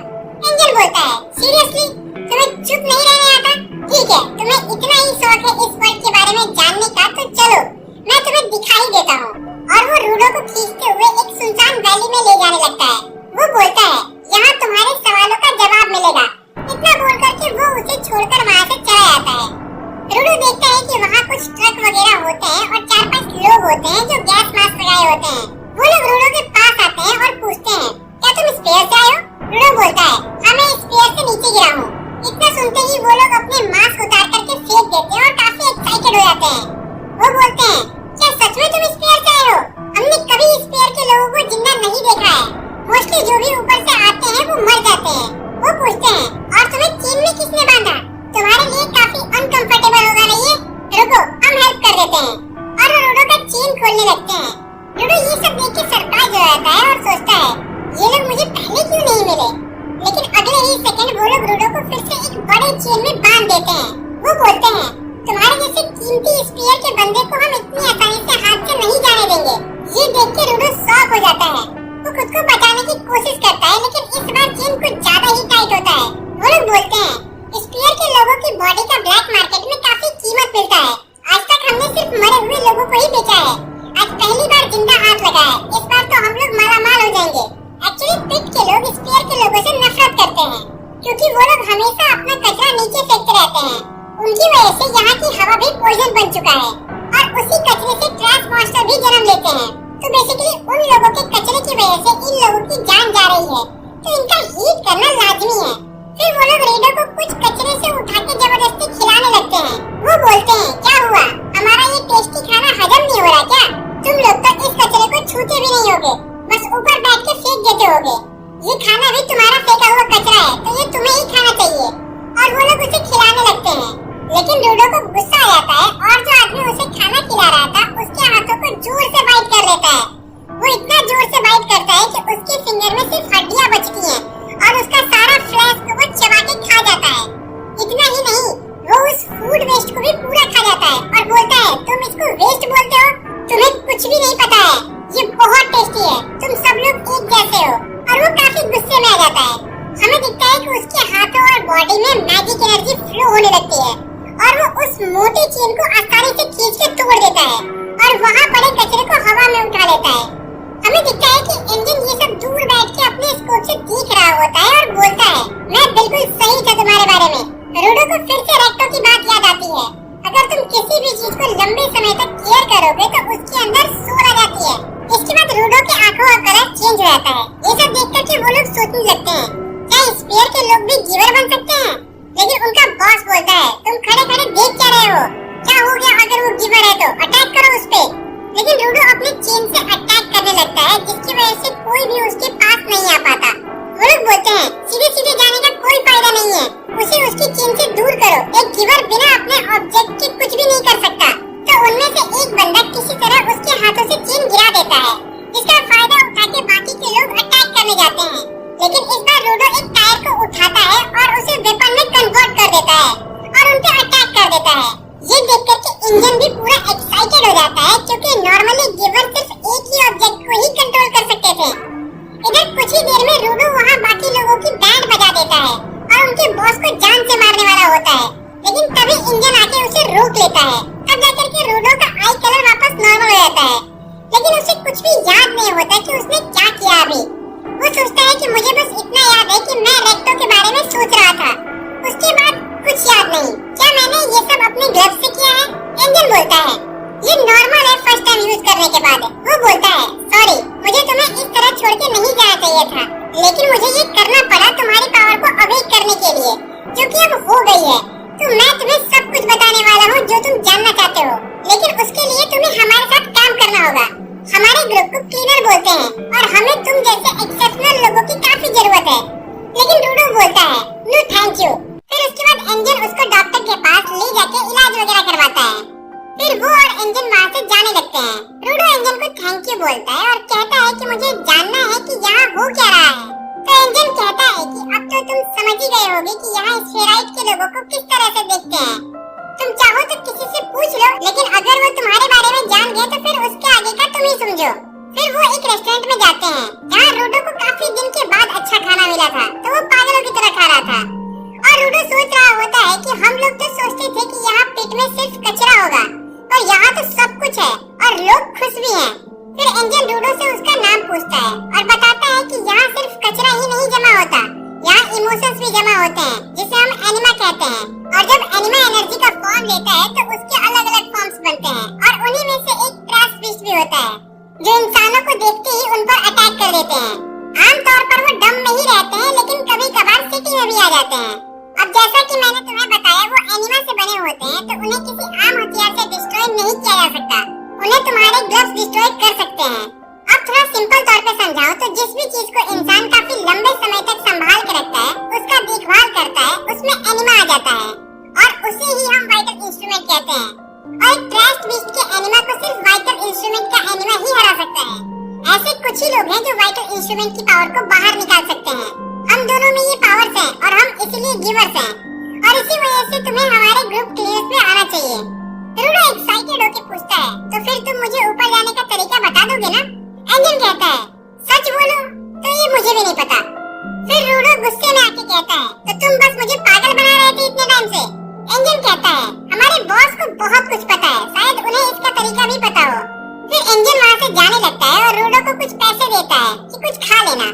Speaker 1: एंजल बोलता है, सीरियसली तुम्हें चुप नहीं रहने आता? ठीक है, तुम्हें इतना ही शौक है इस वर्ल्ड के बारे में जानने का, तो चलो मैं तुम्हें दिखाई देता हूँ। और वो रूडो को खींचते हुए एक सुनसान वैली में ले जाने लगता है। वो बोलता है, यहाँ तुम्हारे सवालों का जवाब मिलेगा। इतना बोल करके वो उसे छोड़कर वहाँ से चला जाता है। रूडो देखता है कि वहाँ कुछ ट्रक वगैरह होते हैं और 4-5 लोग होते हैं जो गैस मास्क लगाए होते हैं। वो लोग रूडो के पास आते हैं और पूछते हैं, क्या तुम स्पेयर से आए हो? रूडो बोलता है, हाँ मैं स्पेयर से नीचे गिरा हूँ। इतना सुनते ही वो लोग अपने मास्क उतार करके फेंक देते हैं और काफी एक्साइटेड हो जाते हैं। वो बोलते हैं, क्या सच में तुम स्पेयर से आए हो? हमने कभी स्पेयर के लोगों को जिंदा नहीं देखा है। मोस्टली जो भी ऊपर से आते हैं वो मर जाते हैं। वो पूछते हैं, और तुम्हें चेन में किसने बांधा? तुम्हारे लिए काफी अनकंफर्टेबल होगा नहीं है? रुको, हम हेल्प कर देते हैं। और वो रूडो का चेन खोलने लगते हैं। रूडो ये सब देख के सरप्राइज हो जाता है और सोचता है, ये लोग मुझे पहले क्यों नहीं मिले? लेकिन अगले ही सेकंड वो लोग रूडो को फिर से एक बड़े चेन में बांध देते हैं। वो बोलते हैं, तुम्हारे जैसे कीमती स्पेयर के बंदे को हम इतनी आसानी से हाथ से नहीं जाने देंगे। ये देख के रूडो शॉक हो जाता है। वो खुद को बचाने की कोशिश करता है लेकिन इस बार चेन कुछ ज्यादा ही टाइट होता है। वो लोग बोलते हैं, स्पेयर के लोगों की बॉडी का ब्लैक मार्केट में काफी कीमत मिलता है। आज तक हमने सिर्फ मरे हुए लोगों को ही बेचा है। आज पहली बार जिंदा हाथ लगा है। इस बार तो हम लोग मालामाल हो जाएंगे। एक्चुअली पिट के लोग स्पेयर के लोगों से नफरत करते हैं क्योंकि वो लोग हमेशा अपना कचरा नीचे फेंकते रहते हैं। उनकी वजह से यहाँ की हवा भी पॉइजन बन चुका है और उसी कचरे से ट्रैश मॉन्स्टर भी जन्म लेते हैं। तो बेसिकली उन लोगों के कचरे की वजह से इन लोगों की जान जा रही है, तो इनका हीट करना लाजमी है। फिर वो लोग रीडो को कुछ कचरे से उठा के जबरदस्ती खिलाने लगते हैं। वो बोलते हैं, क्या हुआ, हमारा ये टेस्टी खाना हजम नहीं हो रहा क्या? तुम लोग तो इस कचरे को छूते भी नहीं होगे, बस ऊपर बैठ के फेंक देते होगे। ये खाना भी तुम्हारा फेंका हुआ कचरा है, तो ये तुम्हें ही खाना चाहिए। और वो लोग उसे खिलाने लगते हैं। लेकिन रूडो को गुस्सा आ जाता है और जो आदमी उसे खाना खिला रहा था उसके हाथों को जोर से बाइट कर लेता है। वो इतना जोर से बाइट करता है कि उसके फिंगर में सिर्फ हड्डियां बचती हैं और उसका सारा फ्लैश को वो चबा के खा जाता है। इतना ही नहीं, वो उस फूड वेस्ट को भी पूरा खा जाता है और बोलता है, तुम इसको वेस्ट बोलते हो? तुम्हें कुछ भी नहीं पता है, ये बहुत टेस्टी है, तुम सब लोग एक जैसे हो। और वो काफी गुस्से में आ जाता है। हमें दिखता है कि उसके हाथों और बॉडी में मैजिक एनर्जी फ्लो होने लगती है और वो उस मोटी चेन को आसानी से खींच के तोड़ देता है और वहाँ पड़े कचरे को हवा में उठा लेता है। हमें दिखता है कि इंजन ये सब दूर बैठ के अपने स्कोप से देख रहा होता है और बोलता है, मैं बिल्कुल सही था तुम्हारे बारे में। रूडो को फिर से रेक्टो की बात याद आती है। अगर तुम किसी भी चीज को लंबे समय तक केयर करोगे तो उसके अंदर सोल आ जाती है। इसके बाद रूडो के आंखों का कलर चेंज हो जाता है। ये सब देख करके वो लोग सोचने लगते हैं, क्या स्पेयर के लोग भी गिवर बन सकते हैं? लेकिन उनका बॉस बोलता है, तुम खड़े खड़े देख क्या रहे हो? क्या हो गया अगर वो गिवर है तो अटैक करो उस पे। लेकिन रूडो अपने चेन से अटैक करने लगता है जिसकी वजह से कोई भी उसके पास नहीं आ पाता। वो लोग बोलते हैं, सीधे सीधे जाने का कोई फायदा नहीं है, उसे उसकी चेन से दूर करो। एक गिवर बिना अपने ऑब्जेक्ट के कुछ भी नहीं कर सकता। तो उनमें से एक बंदा किसी तरह उसके हाथों से चेन गिरा देता है। इसका फायदा उठा के बाकी के लोग अटैक करने जाते हैं। लेकिन इस बार रूडो एक टायर को उठाता है और उसे वेपन में कन्वर्ट कर देता है और उन पे अटैक कर देता है। ये देख करके इंजन भी पूरा एक्साइटेड हो जाता है क्योंकि नॉर्मली गिवर सिर्फ एक ही ऑब्जेक्ट को ही कंट्रोल कर सकते थे। इधर कुछ ही देर में रूडो वहाँ बाकी लोगों की बैंड बजा देता है और और उनके बॉस को जान से मारने वाला होता है, लेकिन तभी इंजन आके उसे रोक लेता है। तब जाकर के रूडो का आई कलर वापस नॉर्मल हो जाता है, लेकिन उसे कुछ भी याद नहीं होता कि उसने क्या किया अभी। वो सोचता है कि मुझे बस इतना याद है कि मैं रेक्टो के बारे में सोच रहा था, उसके बाद कुछ याद नहीं। क्या मैंने ये सब अपने ग्लव से किया है? एंजन बोलता है ये नॉर्मल है फर्स्ट टाइम यूज करने के बाद। वो बोलता है सॉरी, मुझे तुम्हें इस तरह छोड़ के नहीं जाना चाहिए था, लेकिन मुझे ये करना पड़ा तुम्हारी पावर को अवेक करने के लिए, जो कि अब हो गई है। तो मैं तुम्हें सब कुछ बताने वाला हूँ जो तुम जानना चाहते हो, लेकिन उसके लिए तुम्हें हमारे साथ काम करना होगा। हमारे ग्रुप को क्लीनर बोलते हैं और हमें तुम जैसे एक्सेप्शनल लोगों की काफी जरूरत है। लेकिन रूडो बोलता है नो थैंक यू। फिर उसके बाद एंजन उसको डॉक्टर के पास ले जाके इलाज वगैरह करवाता है। फिर वो और एंजन वहाँ से जाने लगते हैं। रूडो एंजन को थैंक यू बोलता है और कहता है कि मुझे जानना है कि यहाँ हो क्या रहा है। तो एंजन कहता है कि अब तो तुम समझ ही गए होगे कि यहाँ स्फेराइड के लोगों को किस तरह से देखते हैं। तुम चाहो तो किसी से पूछ लो, लेकिन अगर वो तुम्हारे बारे में जान गए तो फिर उसके आगे का तुम ही समझो। फिर वो एक रेस्टोरेंट में जाते हैं जहाँ रूडो को काफी दिन के बाद अच्छा खाना मिला था, तो वो पागलों की तरह खा रहा था। और रूडो सोच रहा होता है कि हम लोग तो सोचते थे कि यहाँ पेट में सिर्फ कचरा होगा, और यहाँ तो सब कुछ है और लोग खुश भी हैं। फिर एंजन रूडो से उसका नाम पूछता है और बताता है कि यहाँ सिर्फ कचरा ही नहीं जमा होता, यहाँ इमोशंस भी जमा होते हैं, जिसे हम एनिमा कहते हैं। और जब एनिमा एनर्जी का फॉर्म लेता है तो उसके अलग अलग फॉर्म्स बनते हैं, और उन्हीं में से एक ट्रैश बीस्ट भी होता है, जो इंसानों को देखते ही उन पर अटैक कर देते हैं। आमतौर पर वो डम में ही रहते हैं, लेकिन कभी कभार सिटी में भी आ जाते हैं। अब जैसा कि मैंने तुम्हें बताया, वो एनिमा से बने होते हैं, तो उन्हें किसी आम हथियार से डिस्ट्रॉय नहीं किया जा सकता। उन्हें तुम्हारे ग्लव्स डिस्ट्रॉय कर सकते हैं। अब थोड़ा सिंपल तौर पे समझाऊं तो जिस भी चीज को इंसान काफी लंबे समय तक संभाल के रखता है, उसका देखभाल करता है, उसमें एनिमा आ जाता है, और उसे ही हम वाइटल इंस्ट्रूमेंट कहते हैं। और एक ट्रैश बीस्ट के एनिमा को सिर्फ वाइटल इंस्ट्रूमेंट का एनिमा ही हरा सकता है। ऐसे कुछ ही लोग हैं जो वाइटल इंस्ट्रूमेंट की पावर को बाहर निकाल सकते हैं। हम दोनों में ये पावर्स हैं और हम इसलिए गिवर्स हैं, और इसी वजह से तुम्हें हमारे ग्रुप क्लियर्स में आना चाहिए। रूडो एक्साइटेड होकर पूछता है तो फिर तुम मुझे ऊपर जाने का तरीका बता दोगे ना? एंजन कहता है सच बोलो तो ये मुझे भी नहीं पता। फिर रूडो गुस्से में आके कहता है तो तुम बस मुझे पागल बना रहे थे इतने टाइम से। एंजन कहता है हमारे बॉस को बहुत कुछ पता है, शायद उन्हें इसका तरीका भी पता हो। फिर एंजन वहाँ से जाने लगता है और रूडो को कुछ पैसे देता है कि कुछ खा लेना।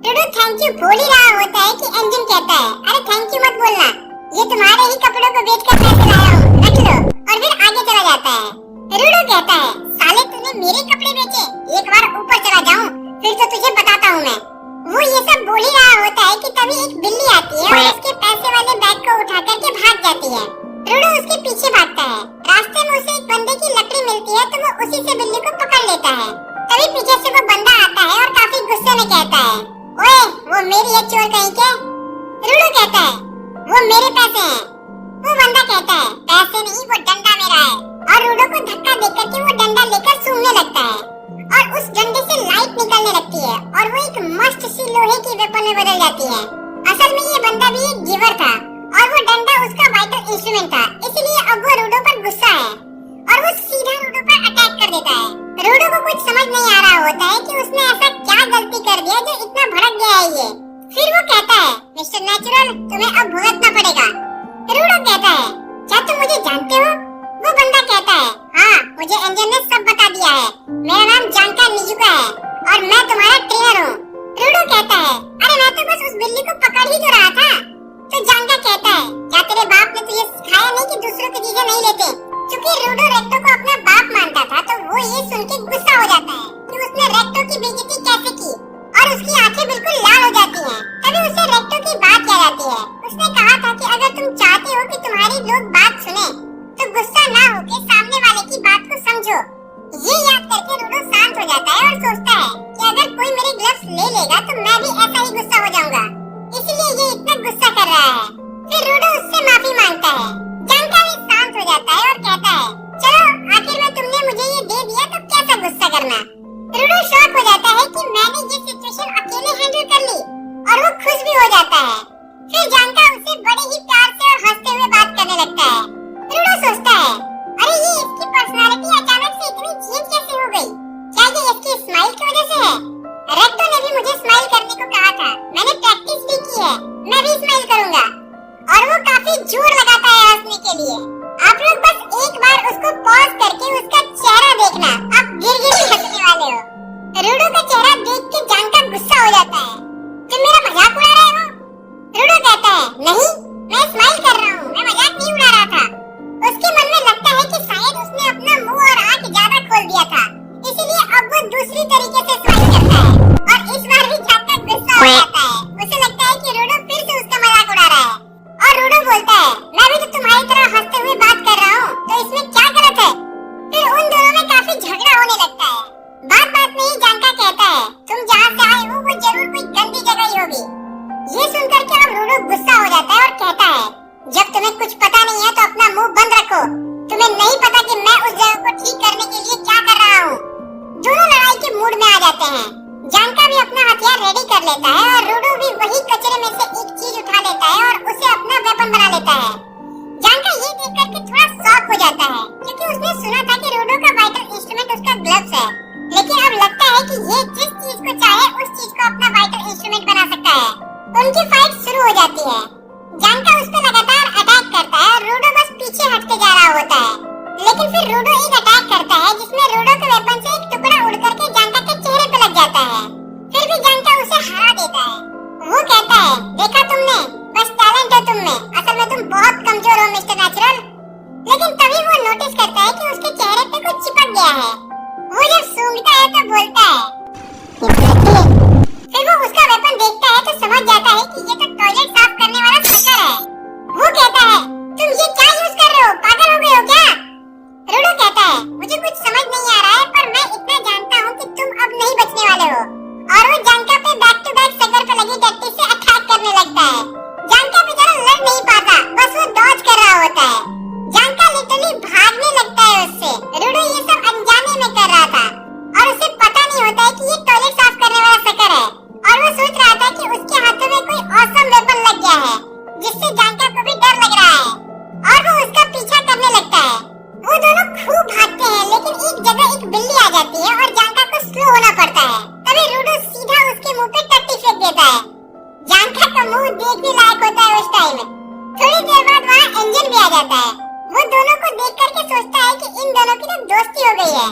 Speaker 1: रूडो थैंक यू बोल ही रहा होता है कि एंजन कहता है अरे थैंक यू मत बोलना, ये तुम्हारे ही कपड़ों को बेचकर पैसे लाया हूँ, रख लो। और फिर आगे चला जाता है। रूडो कहता है साले तूने मेरे कपड़े बेचे, एक बार ऊपर चला जाऊं फिर तो तुझे बताता हूँ मैं। वो ये सब बोल ही रहा होता है कि तभी एक बिल्ली आती है और उसके पैसे वाले बैग को उठा करके भाग जाती है। रूडो उसके पीछे भागता है। रास्ते में उसे एक बंदे की लकड़ी मिलती है, तो वो उसी से बिल्ली को पकड़ लेता है। तभी पीछे से वो बंदा आता है और काफी गुस्से में कहता है ओए वो मेरी है चोर कहीं के। रूडो कहता है वो मेरे पैसे हैं। वो बंदा कहता है पैसे नहीं, वो डंडा मेरा है। और रूडो को धक्का देकर के वो डंडा लेकर सूंघने लगता है और उस डंडे से लाइट निकलने लगती है और वो एक मस्त सी लोहे की वेपन में बदल जाती है। असल में ये बंदा भी एक गिवर था और वो डंडा उसका वाइटल इंस्ट्रूमेंट था, इसलिए अब वो रूडो पर गुस्सा है और वो सीधा रूडो पर अटैक कर देता है। रूडो को कुछ समझ नहीं आ रहा होता है कि उसने ऐसा क्या गलती कर दिया जो इतना भड़क गया है ये। फिर वो कहता है मिस्टर नेचुरल तुम्हें अब भुगतना पड़ेगा। रूडो कहता है क्या तुम मुझे जानते हो? वो बंदा कहता है हाँ मुझे एंजन ने सब बता दिया है, मेरा नाम जानका निजुका है और मैं तुम्हारा ट्रेनर हूँ। रूडो कहता है अरे मैं तो बस उस बिल्ली को पकड़ ही तो रहा था। तो जानका कहता है क्या तेरे बाप ने तुझे सिखाया नहीं कि दूसरों की चीजें नहीं लेते? चूंकि रूडो रेक्टो को अपना बाप मानता था, तो वो ये सुन के गुस्सा हो जाता है कि उसने रेक्टो की बेइज्जती कैसे की, और उसकी आंखें बिल्कुल लाल हो जाती हैं। तभी उसे रेक्टो की बात याद आती है। उसने कहा था कि अगर तुम चाहते हो कि तुम्हारी लोग बात सुने तो गुस्सा ना होके सामने वाले की बात को समझो। ये याद करके रूडो शांत हो जाता है और सोचता है कि अगर कोई मेरे ग्लव्स ले लेगा तो मैं भी ऐसा ही गुस्सा हो जाऊंगा, इसलिए ये इतना गुस्सा कर रहा है। फिर रूडो उससे माफी मांगता है। जानका भी शांत हो जाता है और कहता है चलो आखिर में तुमने मुझे ये दे दिया तो कैसा गुस्सा करना। रूडो शॉक हो जाता है कि मैंने ये सिचुएशन अकेले हैंडल कर ली और वो खुश भी हो जाता है। फिर जानका उसे बड़े ही प्यार से और पता नहीं है तो अपना मुंह बंद रखो। तुम्हें नहीं पता कि मैं उस जगह को ठीक करने के लिए क्या कर रहा हूँ। दोनों लड़ाई के मूड में आ जाते हैं। जानका भी अपना हथियार रेडी कर लेता है और रूडो भी वही कचरे में से एक चीज उठा लेता है और उसे अपना वेपन बना लेता है। जानका ये देख करके थोड़ा शॉक हो जाता है क्योंकि उसने सुना था कि रूडो का वाइटल इंस्ट्रूमेंट उसका ग्लव्स है, लेकिन अब लगता है कि ये जिस चीज को चाहे उस चीज को अपना वाइटल इंस्ट्रूमेंट बना सकता है। उनकी फाइट शुरू हो जाती है। जानका उस पर लगातार अटैक करता है और रूडो बस पीछे हटते जा रहा होता है, लेकिन फिर रूडो एक अटैक करता है जिसमें रूडो के वेपन से एक टुकड़ा उड़ करके जानका के चेहरे पे लग जाता है। फिर भी जानका उसे हरा देता है। वो कहता है, देखा तुमने, बस टैलेंट है तुम में, असल में तुम बहुत कमजोर हो मिस्टर नेचुरल। लेकिन तभी वो नोटिस करता है कि उसके चेहरे पे कुछ चिपक गया है। वो जब सूंघता है तो बोलता है। फिर वो उसका वेपन देखता है तो समझ जाता है कि ये तो टॉयलेट साफ करने वाला सकर है। वो कहता है, तुम ये क्या यूज कर रहे हो, पागल हो गए हो क्या? रूडो कहता है, मुझे कुछ समझ नहीं आ रहा है पर मैं इतना जानता हूँ कि तुम अब नहीं बचने वाले हो। और वो जानका पे बैक टू बैक सकर पे लगी टट्टी से अटैक करने लगता है। जानका बेचारा लड़ नहीं पाता, बस वो डॉज कर रहा होता है। जानका लिटरली भागने लगता है उससे। रूडो ये सब अनजाने में कर रहा था और उसे पता नहीं होता है कि ये टॉयलेट साफ करने वाला सकर है। और वो सोच रहा था कि उसके हाथों में कोई ऑसम वेपन लग गया है जिससे जानका को भी डर लग रहा है और वो उसका पीछा करने लगता है। वो दोनों खूब भागते हैं, लेकिन एक जगह एक बिल्ली आ जाती है और जानका को स्लो होना पड़ता है। तभी रूडो सीधा उसके मुंह पे टट्टी फेंक देता है। जानका का मुंह देखने लायक होता है उस टाइम। थोड़ी देर बाद वहाँ एंजन भी आ जाता है। वो दोनों को देख करके सोचता है कि इन दोनों की तो दोस्ती हो गई है,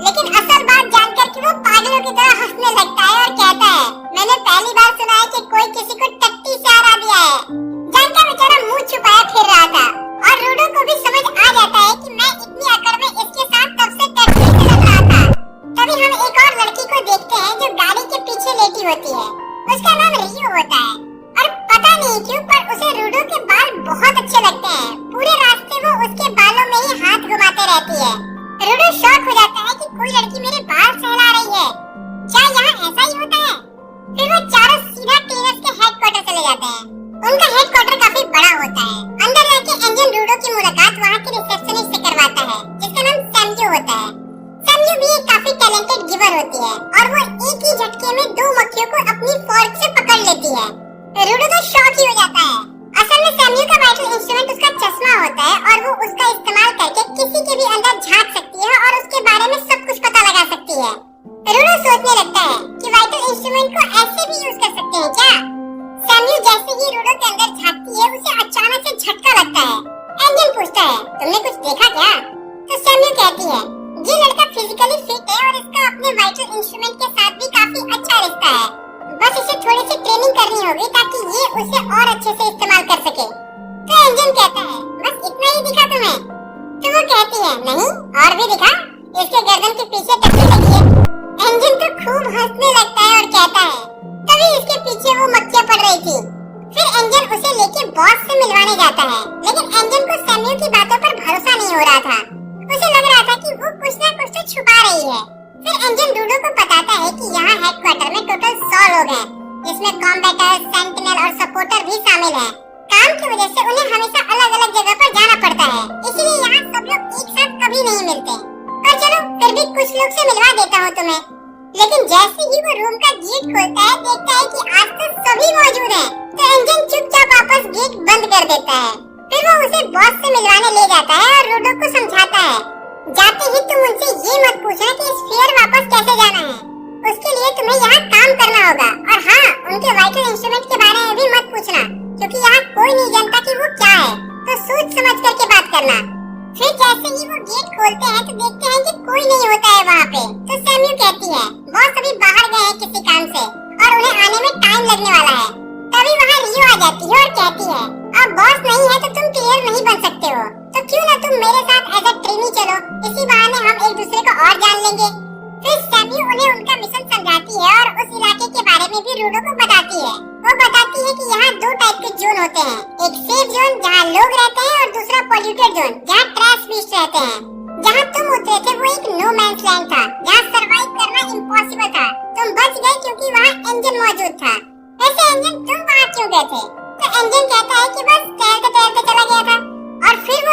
Speaker 1: लेकिन असल बात जानकर कि वो पागलों की तरह हंसने लगता है और कहता है, मैंने पहली बार सुना है कि कोई किसी को टट्टी से हरा दिया है। जानका बेचारा मुंह छुपाए फिर रहा था और रूडो को भी समझ आ जाता है कि मैं इतनी अकड़ में इसके साथ तब से टट्टी से लग रहा था। तभी हम एक और लड़की को देखते हैं जो गाड़ी के पीछे लेटी होती है। उसका नाम रियो होता है और पता नहीं क्यों पर उसे रूडो के बाल बहुत अच्छे लगते हैं। पूरे रास्ते वो उसके बालों में ही हाथ घुमाते रहती है। रूडो शॉक हो जाता है कि कोई लड़की मेरे बाल सहला रही है, क्या यहाँ ऐसा ही होता है? फिर वो चारों सीधा क्लीनर्स के हेडक्वार्टर चले जाते हैं। उनका हेडक्वार्टर काफी बड़ा होता है। अंदर जाके एंजन रूडो की मुलाकात वहाँ के रिसेप्शनिस्ट से करवाता है जिसका नाम सैम्यू होता है। सैम्यू भी एक काफी टैलेंटेड गिवर होती है और वो एक ही झटके में 2 मक्खियों को अपनी फोर्क से पकड़ लेती है। रूडो तो शॉक ही हो जाता है। असल में सैम्यू का वाइटल इंस्ट्रूमेंट उसका चश्मा होता है और वो उसका इस्तेमाल करके किसी के भी अंदर झांक सकती है और उसके बारे में सब कुछ पता लगा सकती है। रूडो सोचने लगता है कि वाइटल इंस्ट्रूमेंट को ऐसे भी यूज कर सकते हैं क्या? सैम्यू जैसे ही रूडो के अंदर झांकती है उसे अचानक से झटका लगता है। एंजन पूछता है, तुमने कुछ देखा क्या? तो सैम्यू कहती है, ये लड़का फिजिकली फिट है और इसका अपने वाइटल इंस्ट्रूमेंट के साथ भी काफी अच्छा रिश्ता है। बस इसे थोड़ी सी ट्रेनिंग करनी होगी ताकि ये उसे और अच्छे से इस्तेमाल कर सके। तो एंजन कहता है, बस इतना ही दिखा तुम्हें? तो वो कहती है, नहीं और भी दिखा, इसके गर्दन के पीछे टट्टी लगी है। एंजन तो खूब हंसने लगता है और कहता है, तभी इसके पीछे वो मक्खियाँ पड़ रही थी। फिर एंजन उसे लेके बॉस से मिलवाने जाता है, लेकिन एंजन को सैम्यू की बातों पर भरोसा नहीं हो रहा था। उसे लग रहा था कि वो कुछ ना कुछ तो छुपा रही है। फिर एंजन रूडो को बताता है कि यहाँ हेडक्वार्टर में टोटल 100 लोग हैं, जिसमें कॉम्बैटर, सेंटिनल और सपोर्टर भी शामिल हैं। काम की वजह से उन्हें हमेशा अलग अलग जगह पर जाना पड़ता है, इसलिए यहाँ सब लोग एक साथ कभी नहीं मिलते। पर चलो फिर भी कुछ लोग से मिलवा देता हूँ तुम्हें। लेकिन जैसे ही वो रूम का गेट खोलता है देखता है कि आज तो सभी मौजूद हैं। तो एंजन चुपचाप वापस गेट बंद कर देता है। फिर वो उसे बॉस से मिलवाने ले जाता है और रूडो को समझाता है, जाते ही तुम उनसे ये मत पूछना कि स्फीयर वापस कैसे जाना है, उसके लिए तुम्हें यहाँ काम करना होगा। और हाँ, उनके वाइटल इंस्ट्रूमेंट के बारे में भी मत पूछना क्योंकि यहाँ कोई नहीं जानता कि वो क्या है, तो सोच समझ करके बात करना। फिर जैसे ही वो गेट खोलते हैं तो देखते हैं कि कोई नहीं होता है वहाँ पे। तो सैम्यू कहती है, बॉस अभी बाहर गए हैं किसी काम से और उन्हें आने में टाइम लगने वाला है। तभी वहाँ रियो आ जाती है और कहती है, अब बॉस नहीं है तो तुम क्लियर नहीं बन सकते हो, तो क्यों ना तुम मेरे साथ एज अ ट्रेनी चलो, इसी बहाने हम एक दूसरे को और जान लेंगे। फिर सैम्यू उन्हें उनका मिशन समझाती है और उस इलाके के बारे में भी रूडो को बताती है। वो बताती है कि यहाँ 2 टाइप के जोन होते हैं, एक सेफ जोन जहाँ लोग रहते हैं और दूसरा पॉल्यूटेड जोन जहाँ ट्रैश बीस्ट रहते हैं। जहाँ तुम उतरे थे वो एक नो मैंस लैंड था जहाँ सरवाइव करना इम्पॉसिबल था। तुम बच गए क्योंकि वहाँ एंजन मौजूद था। वैसे एंजन तुम वहाँ क्यों गए थे? तो एंजन कहता है कि बस तैरते तैरते चला गया था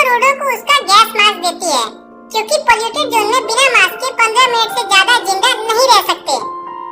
Speaker 1: रूडो को उसका गैस मास्क देती है, क्योंकि पोल्यूटेड जोन में बिना मास्क के 15 मिनट से ज्यादा जिंदा नहीं रह सकते।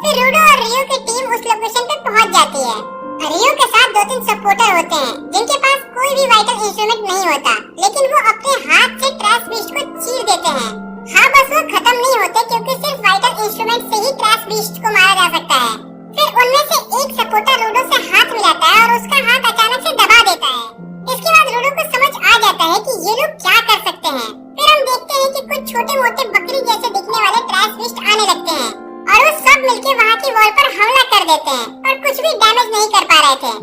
Speaker 1: फिर रूडो और रियो की टीम उस लोकेशन पे पहुंच जाती है। रियो के साथ 2-3 सपोर्टर होते हैं जिनके पास कोई भी वाइटल इंस्ट्रूमेंट नहीं होता, लेकिन वो अपने हाथ से ट्रैश बीस्ट को चीर देते हैं। हाँ, बस वो खत्म नहीं होते, क्योंकि सिर्फ वाइटल इंस्ट्रूमेंट से ही ट्रैश बीस्ट को मारा जा सकता है। फिर उनमें से एक सपोर्टर रूडो से हाथ मिलाता है और उसका हाथ अचानक से दबा देता है। इसके बाद रूडो को समझ आ जाता है कि ये लोग क्या कर सकते हैं। फिर हम देखते हैं कि कुछ छोटे मोटे बकरी जैसे दिखने वाले ट्रैश बीस्ट आने लगते हैं और वो सब मिलके वहाँ की वॉल पर हमला कर देते हैं और कुछ भी डैमेज नहीं कर पा रहे थे।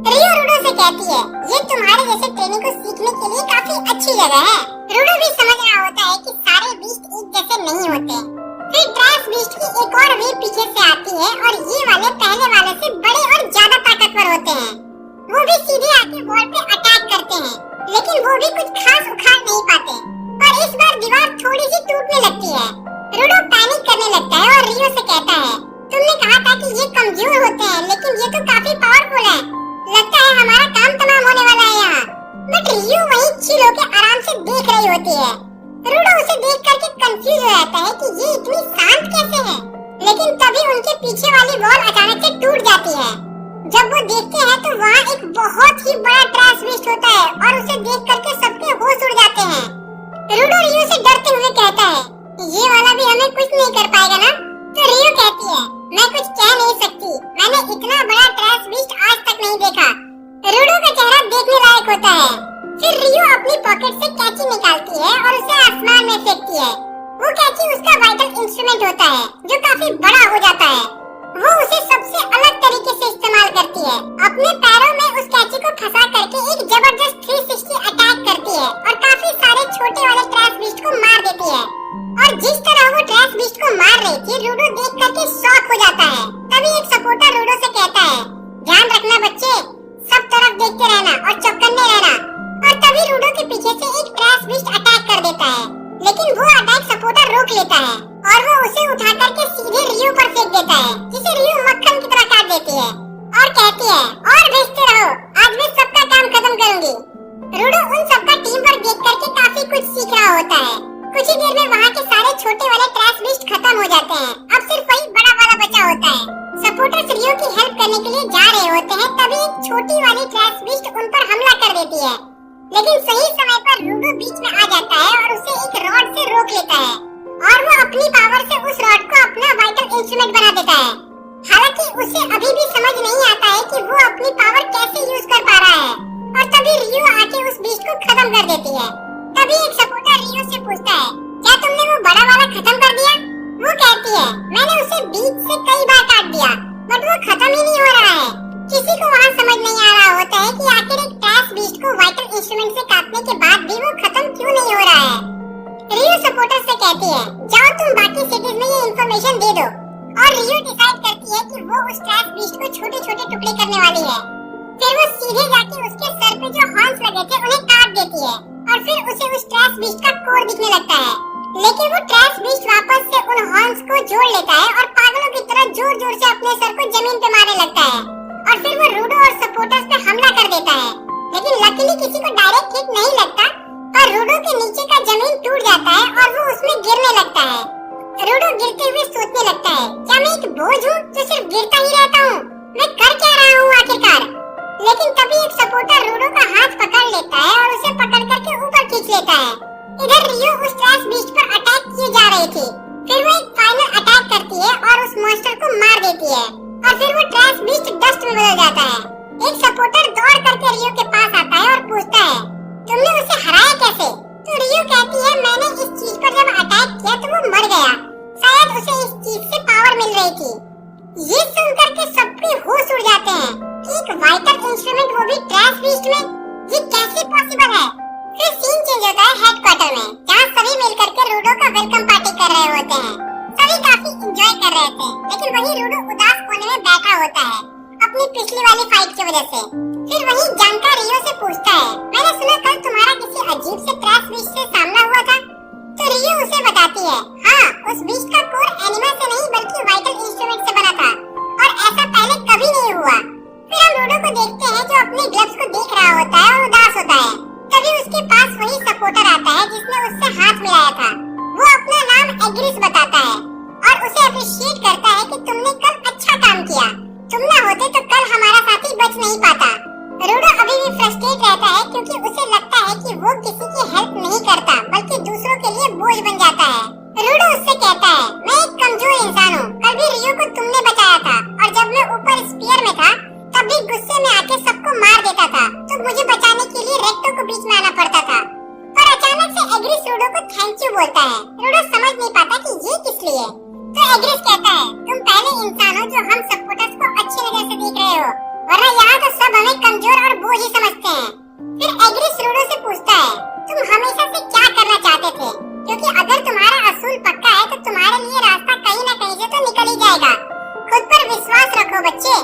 Speaker 1: रियो रूडो से कहती है, ये तुम्हारे जैसे ट्रेनिंग को सीखने के लिए काफी अच्छी जगह है। रूडो भी समझ रहा होता है कि सारे बीस्ट एक जैसे नहीं होते। फिर ट्रैश बीस्ट की एक और वेव पीछे से आती है और ये वाले पहले वाले से बड़े और ज्यादा ताकतवर होते हैं। वो भी सीधे आके वॉल पे अटैक करते हैं, लेकिन वो भी कुछ खास उखाड़ नहीं पाते और इस बार दीवार थोड़ी सी टूटने लगती है। रूडो पैनिक करने लगता है और रियो से कहता है, तुमने कहा था कि ये कमजोर होते हैं, लेकिन ये तो काफी पावरफुल है। लगता है हमारा काम तमाम होने वाला है यहाँ। बट रियो वहीं चिल होके आराम से देख रही होती है। रूडो उसे देख करके कंफ्यूज हो जाता है कि ये इतनी शांत कैसे है, लेकिन तभी उनके पीछे वाली वॉल अचानक से टूट जाती है। जब वो देखते हैं तो वहाँ एक बहुत ही बड़ा ट्रैश बीस्ट होता है और उसे देख करके सबके होश उड़ जाते हैं। रूडो रियो से डरते हुए कहता है, ये वाला भी हमें कुछ नहीं कर पाएगा ना? तो रियो कहती है, मैं कुछ कह नहीं सकती, मैंने इतना बड़ा ट्रैश बीस्ट आज तक नहीं देखा। रूडो का चेहरा देखने लायक होता है। फिर रियो अपनी पॉकेट से कैची निकालती है और उसे आसमान में फेंकती है। वो कैची उसका वाइटल इंस्ट्रूमेंट होता है जो काफी बड़ा हो जाता है। वो उसे सबसे अलग तरीके से इस्तेमाल करती है। अपने पैरों में उस कैची को फंसा करके एक जबरदस्त 360 अटैक करती है और काफी सारे छोटे वाले ट्रैश बीस्ट को मार देती है। और जिस तरह वो ट्रैश बीस्ट को मार रही थी, रूडो देख करके शॉक हो जाता है। तभी एक सपोर्टर रूडो से कहता है, ध्यान रखना बच्चे, सब तरफ देखते रहना और चौकन्ने रहना। और तभी रूडो के पीछे से एक ट्रैश बीस्ट अटैक कर देता है, लेकिन वो अटैक सपोर्टर रोक लेता है और वो उसे उठा करके सीधे रियो पर फेंक देता है, जिसे रियो मक्खन की तरह काट देती है और कहती है, और भेजते रहो, आज मैं सबका काम खत्म करूंगी। रूडो उन सबका टीम पर देख करके काफी कुछ सीख रहा होता है। कुछ ही देर में वहाँ के सारे छोटे वाले ट्रैश बीस्ट खत्म हो जाते हैं। अब सिर्फ वही बड़ा वाला बचा होता है। सपोर्टर्स रियो की हेल्प करने के लिए जा रहे होते हैं, तभी एक छोटी वाली ट्रैश बीस्ट उन पर हमला कर देती है, लेकिन सही समय पर रूडो बीच में आ जाता है और उसे एक रॉड से रोक लेता है और वो अपनी पावर से उस रॉड को अपना वाइटल इंस्ट्रूमेंट बना देता है। हालांकि उसे अभी भी समझ नहीं आता है कि वो अपनी पावर कैसे यूज कर पा रहा है। और तभी रियो आके उस बीस्ट को खत्म कर देती है। तभी एक सपोर्टर रियो से पूछता है, क्या तुमने वो बड़ा वाला खत्म कर दिया? वो कहती है, मैंने उसे बीच से कई बार काट दिया, बट वो खत्म ही नहीं हो रहा है। किसी को वहाँ समझ नहीं आ रहा होता है कि आखिर एक ट्रैश बीस्ट को वाइटल इंस्ट्रूमेंट से काटने के बाद भी वो खत्म क्यों नहीं हो रहा है। रियो सपोर्टर से कहती है, जाओ तुम बाकी सिटीज में ये इन्फॉर्मेशन दे दो। और रियो डिसाइड करती है कि वो उस ट्रैश बीस्ट को छोटे छोटे टुकड़े करने वाली है। फिर वो सीधे जाके उसके सर पे जो हॉर्न्स लगे थे उन्हें काट देती है और फिर उसे उस ट्रैश बीस्ट का कोर दिखने लगता है। लेकिन वो ट्रैश बीस्ट वापस से उन हॉर्न्स को जोड़ लेता है और पागलों की तरह जोर जोर से अपने सर को जमीन पे मारने लगता है और फिर वो रूडो और सपोर्टर्स पे हमला कर देता है। लेकिन लकीली किसी को डायरेक्ट हिट नहीं लगता और रूडो के नीचे का जमीन टूट जाता है और वो उसमें गिरने लगता है। रूडो गिरते हुए सोचने लगता है, क्या मैं एक बोझ हूँ जो सिर्फ गिरता ही रहता हूँ? मैं कर क्या रहा हूँ आखिरकार? लेकिन तभी एक सपोर्टर रूडो का हाथ पकड़ लेता है और उसे पकड़ करके ऊपर खींच लेता है। इधर रियो उस ट्रैश बीस्ट पर अटैक किए जा रही थी। फिर वो एक फाइनल अटैक करती है और उस मॉन्स्टर को मार देती है और फिर वो ट्रैश बीस्ट डस्ट में बदल जाता है। एक सपोर्टर दौड़ करके रियो के पास आता है और पूछता है, तुमने उसे हराया कैसे? तो रियो कहती है, मैंने इस चीज पर जब अटैक किया तो वो मर गया, शायद उसे इस चीज से पावर मिल रही थी। ये सुन करके सबके होश उड़ जाते हैं। एक वाइटल इंस्ट्रूमेंट, वो भी ट्रैश बीस्ट में, ये कैसे पॉसिबल है? फिर सीन चेंज होता है हेडक्वार्टर में, जहाँ सभी मिलकर के रूडो का वेलकम पार्टी कर रहे होते हैं। सभी काफी एंजॉय कर रहे थे, लेकिन वहीं रूडो उदास कोने में बैठा होता है अपनी पिछली वाली फाइट की वजह से। फिर वहीं जानका रियो से पूछता है, मैंने सुना कल तुम्हारा किसी अजीब से ट्रैश बीस्ट से सामना हुआ था। तो रियो उसे बताती है, हाँ, उस बीस्ट का कोर एनिमा से नहीं बल्कि वाइटल इंस्ट्रूमेंट से बना था और ऐसा पहले कभी नहीं हुआ। फिर हम रूडो को देखते हैं जो अपने ग्लव्स को देख रहा होता है और उदास होता है। तभी उसके पास पास वही सपोर्टर आता है जिसने उससे हाथ मिलाया था। वो अपना नाम एग्रिस बताता है और उसे अप्रिशिएट करता है कि तुमने कल अच्छा काम किया, तुम ना होते तो कल हमारा साथी बच नहीं पाता। रूडो अभी भी फ्रस्ट्रेट रहता है क्योंकि उसे लगता है कि वो किसी की हेल्प नहीं करता बल्कि दूसरों के लिए बोझ बन जाता है। रूडो उससे कहता है, मैं एक कमजोर इंसान हूँ, कल भी रियो को तुमने बचाया था और जब मैं ऊपर स्पीयर में था तब भी गुस्से में आके सबको मार देता था, तो मुझे बचाने के लिए रेक्टो को बीच में आना पड़ता था। पर अचानक से एग्रिस रूडो को थैंक यू बोलता है। रूडो समझ नहीं पाता कि ये किस लिए। तो एग्रिस कहता है, तुम पहले इंसान हो जो हम सपोर्टर्स को अच्छी नजर से देख रहे हो, वरना यहाँ तो सब हमें कमजोर और बोझ ही समझते हैं। फिर एग्रिस रूडो से पूछता है, तुम हमेशा से क्या करना चाहते थे, क्योंकि अगर तुम्हारा असूल पक्का है तो तुम्हारे लिए रास्ता कहीं न कहीं से तो निकल ही जाएगा। खुद पर विश्वास रखो बच्चे।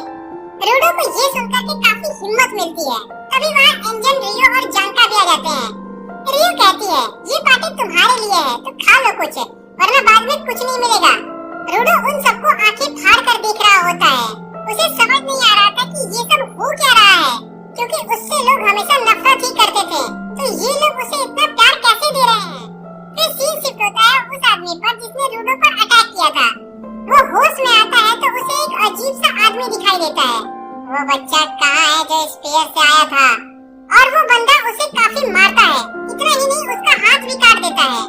Speaker 1: रूडो को ये सुनकर के काफी हिम्मत मिलती है। तभी वहाँ एंजन, रियो और जांका भी आ जाते हैं। रियो कहती है, ये पार्टी तुम्हारे लिए है तो खा लो कुछ, वरना बाद में कुछ नहीं मिलेगा। रूडो उन सबको आंखें फाड़ कर देख रहा होता है। उसे समझ नहीं आ रहा था कि ये सब हो क्या रहा है, क्योंकि उससे लोग हमेशा नफरत ही करते थे, तो ये लोग उसे इतना प्यार कैसे दे रहे हैं। फिर सीन शिफ्ट होता है उस आदमी पर जिसने रूडो पर अटैक किया था। वो होश में आता है तो उसे एक अजीब सा आदमी दिखाई देता है। वो बच्चा कहाँ है जो स्पेयर से आया था, और वो बंदा उसे काफी मारता है। इतना ही नहीं, उसका हाथ भी काट देता है।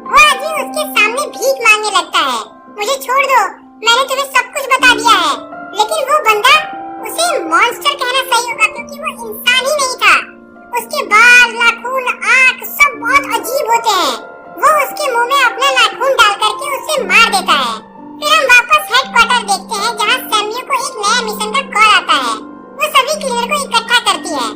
Speaker 1: वो आदमी उसके सामने भीख मांगने लगता है, मुझे छोड़ दो, मैंने तुम्हें सब कुछ बता दिया है। लेकिन वो बंदा, उसे मॉन्स्टर कहना सही होगा क्योंकि वो इंसान ही नहीं था। उसके बाल, नाखून, आँख सब बहुत अजीब होते हैं। वो उसके मुंह में अपना नाखून डाल करके उसे मार देता है। फिर हम वापस हेडक्वार्टर देखते हैं जहाँ सैम्यू को एक नया मिशन का कॉल आता है। वो सभी क्लीनर को इकट्ठा करती है।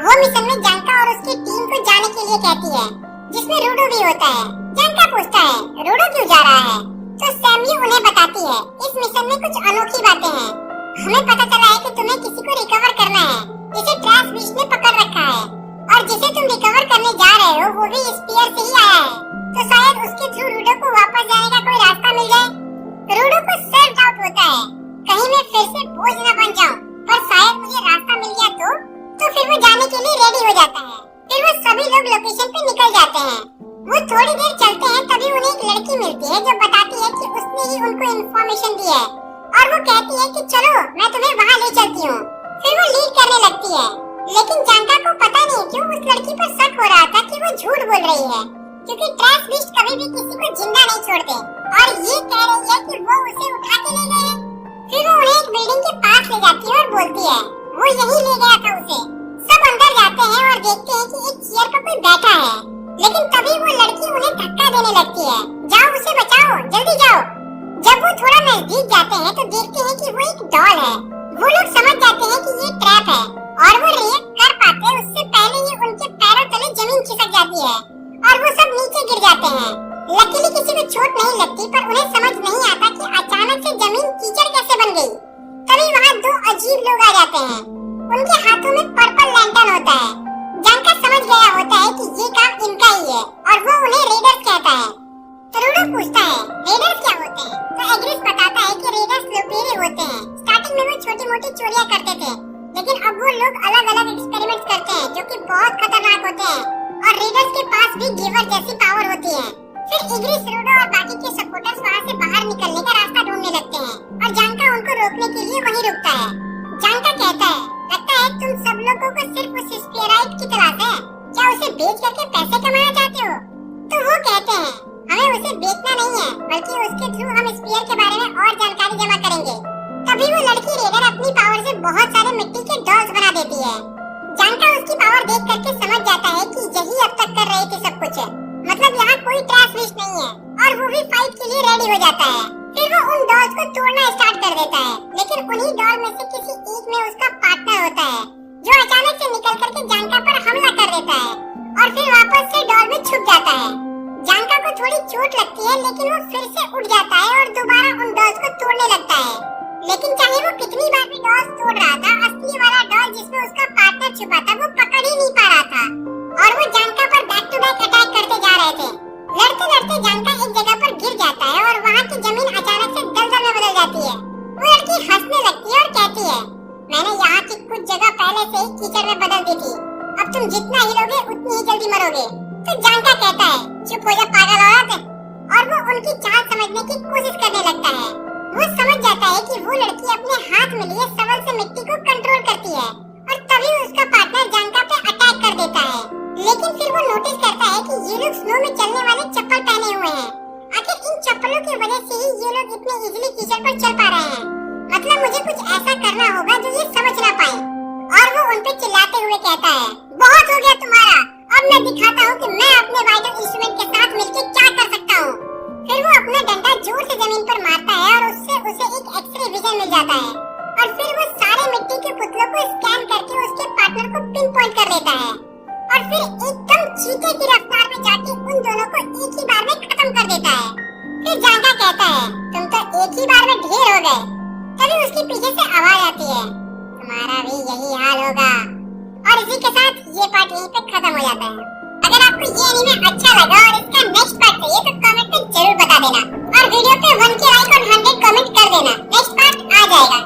Speaker 1: वो मिशन में जांका और उसकी टीम को जाने के लिए कहती है, जिसमें रूडो भी होता है। जांका पूछता है, रूडो क्यों जा रहा है? तो सैम्यू उन्हें बताती है, इस मिशन में कुछ अनोखी बातें हैं। हमें पता चला है कि तुम्हें किसी को रिकवर करना है, जिसे ट्रैश बीस्ट ने पकड़ रखा है, और जिसे तुम रिकवर करने जा रहे हो वो भी स्पीयर से ही आया है। तो शायद उसके थ्रू रूडो को वापस जाने का कोई रास्ता मिल जाए। रूडो को सेल्फ डाउट होता है, कहीं मैं फिर से बोझ न बन जाऊं, पर शायद मुझे रास्ता मिल गया तो फिर वो जाने के लिए रेडी हो जाता है। फिर वो सभी लोग लोकेशन पे निकल जाते हैं। वो थोड़ी देर चलते हैं तभी उन्हें एक लड़की मिलती है जो बताती है कि उसने ही उनको इन्फॉर्मेशन दी है, और वो कहती है कि चलो मैं तुम्हें वहाँ ले चलती हूँ। फिर वो लीड करने लगती है, लेकिन जांका को पता नहीं क्यों उस लड़की पर शक हो रहा था कि वो झूठ बोल रही है, क्योंकि ट्रैश बीस्ट कभी भी किसी को जिंदा नहीं छोड़ते, और ये कह रही है कि वो उसे उठा के ले गए। फिर वो उन्हें एक बिल्डिंग के पास ले जाती है और बोलती है वो यही ले गया था उसे। सब अंदर जाते हैं और देखते हैं कि एक चेयर पर कोई बैठा है, लेकिन तभी वो लड़की उन्हें धक्का देने लगती है, जाओ उसे बचाओ, जल्दी जाओ। जब वो थोड़ा नजदीक जाते हैं तो देखते हैं कि वो एक डॉल है। वो लोग समझ जाते हैं कि ये ट्रैप है, और वो रिएक्ट कर पाते उससे पहले ही उनके पैरों तले जमीन खिसक जाती है और वो सब नीचे गिर जाते हैं। लकीली किसी को चोट नहीं लगती, पर उन्हें समझ नहीं आता कि अचानक से जमीन कीचड़ कैसे बन गई। तभी वहाँ दो अजीब लोग आ जाते हैं। उनके हाथों में पर्पल लैंटर्न होता है। जांका समझ गया होता है कि ये काम इनका ही है, और वो उन्हें रेडर्स कहता है। रूडो पूछता है, रेडर्स क्या होते हैं? तो एग्रिस बताता है कि रेडर्स लुटेरे होते हैं। स्टार्टिंग में वो छोटी मोटी चोरियां करते थे, लेकिन अब वो लोग अलग अलग एक्सपेरिमेंट्स करते हैं जो कि बहुत खतरनाक होते हैं, और रेडर्स के पास भी गिवर जैसी पावर होती है। फिर इग्रिस, रूडो और बाकी के सपोर्टर्स वहाँ से बाहर निकलने का रास्ता ढूंढने लगते हैं, और जांका उनको रोकने के लिए वहीं रुकता है। जांका कहता है, लगता है तुम सब लोगों को सिर्फ उस स्फीयराइट की तलाश है, क्या उसे बेच करके पैसे कमाना चाहते हो? तो वो कहते हैं, हमें उसे बेचना नहीं है, बल्कि उसके थ्रू हम स्फीयर के बारे में और जानकारी जमा करेंगे। तभी वो लड़की रेडर अपनी पावर से बहुत सारे मिट्टी के डॉल्स बना देती है। जांका उसकी पावर देख करके समझ जाता है कि यही अब तक कर रहे थे सब कुछ, मतलब यहाँ कोई ट्रैश बीस्ट नहीं है, और वो भी फाइट के लिए रेडी हो जाता है। फिर वो उन डॉल्स को तोड़ना स्टार्ट कर देता है, लेकिन उन्हीं डॉल में से किसी एक में उसका पार्टनर होता है, जो अचानक से निकल करके जांका पर हमला कर देता है, और फिर वापस से डॉल में छुप जाता है। जांका को थोड़ी चोट लगती है, लेकिन वो फिर से उठ जाता है और दोबारा उन डॉल्स को तोड़ने लगता है। लेकिन चाहे वो कितनी बार भी डॉल्स तोड़ रहा था, असली वाला डॉल जिसमें उसका पार्टनर छुपा था वो पकड़ ही नहीं पा रहा था, और वो जांका पर बैक टू बैक अटैक करते जा रहे थे। लड़ते लड़ते जांका एक जगह पर गिर जाता है, और वहाँ की जमीन अचानक से दलदल में बदल जाती है। वो लड़की हंसने लगती है और कहती है, मैंने यहाँ की कुछ जगह पहले से ही कीचड़ में बदल दी थी, अब तुम जितना हिलोगे उतनी ही जल्दी मरोगे। तो तो जानका कहता है चुप हो जा पागल औरत, और वो उनकी चाल समझने की कोशिश करने लगता है। वो समझ जाता है कि वो लड़की अपने हाथ में लिए शवल से मिट्टी को कंट्रोल करती है और तभी उसका पार्टनर जानका पे अटैक कर देता है। लेकिन फिर वो नोटिस करता है कि ये लोग स्नो में चलने वाले चप्पल पहने हुए हैं। आखिर इन चप्पलों की वजह से ही ये लोग इतने इजीली कीचड़ पर चल पा रहे हैं। मतलब मुझे कुछ ऐसा करना होगा जो ये समझ ना पाए। और वो उन पे चिल्लाते हुए कहता है बहुत हो गया तुम्हारा, अब मैं दिखाता हूँ कि मैं अपने वाइटल इंस्ट्रूमेंट के साथ मिलकर क्या कर सकता हूँ। फिर वो अपना डंडा जोर से जमीन पर मारता है और उससे उसे एक एक्सरे विजन मिल जाता है और फिर वो सारे मिट्टी के पुतलों को स्कैन करके उसके पार्टनर को पिन पॉइंट कर लेता है और फिर एकदम चीते की रफ्तार में जाके उन दोनों को एक ही बार में खत्म कर देता है। फिर जानका कहता है तुम तो एक ही बार में ढेर हो गए। तभी उसके पीछे से आवाज आती है तुम्हारा भी यही हाल होगा। और इसी के साथ ये पार्ट यहीं पे खत्म हो जाता है। अगर आपको ये एनीमे अच्छा लगा और इसका नेक्स्ट पार्ट चाहिए तो कमेंट में जरूर बता देना और वीडियो पे 1K लाइक और 100 कमेंट कर देना। नेक्स्ट पार्ट आ जाएगा।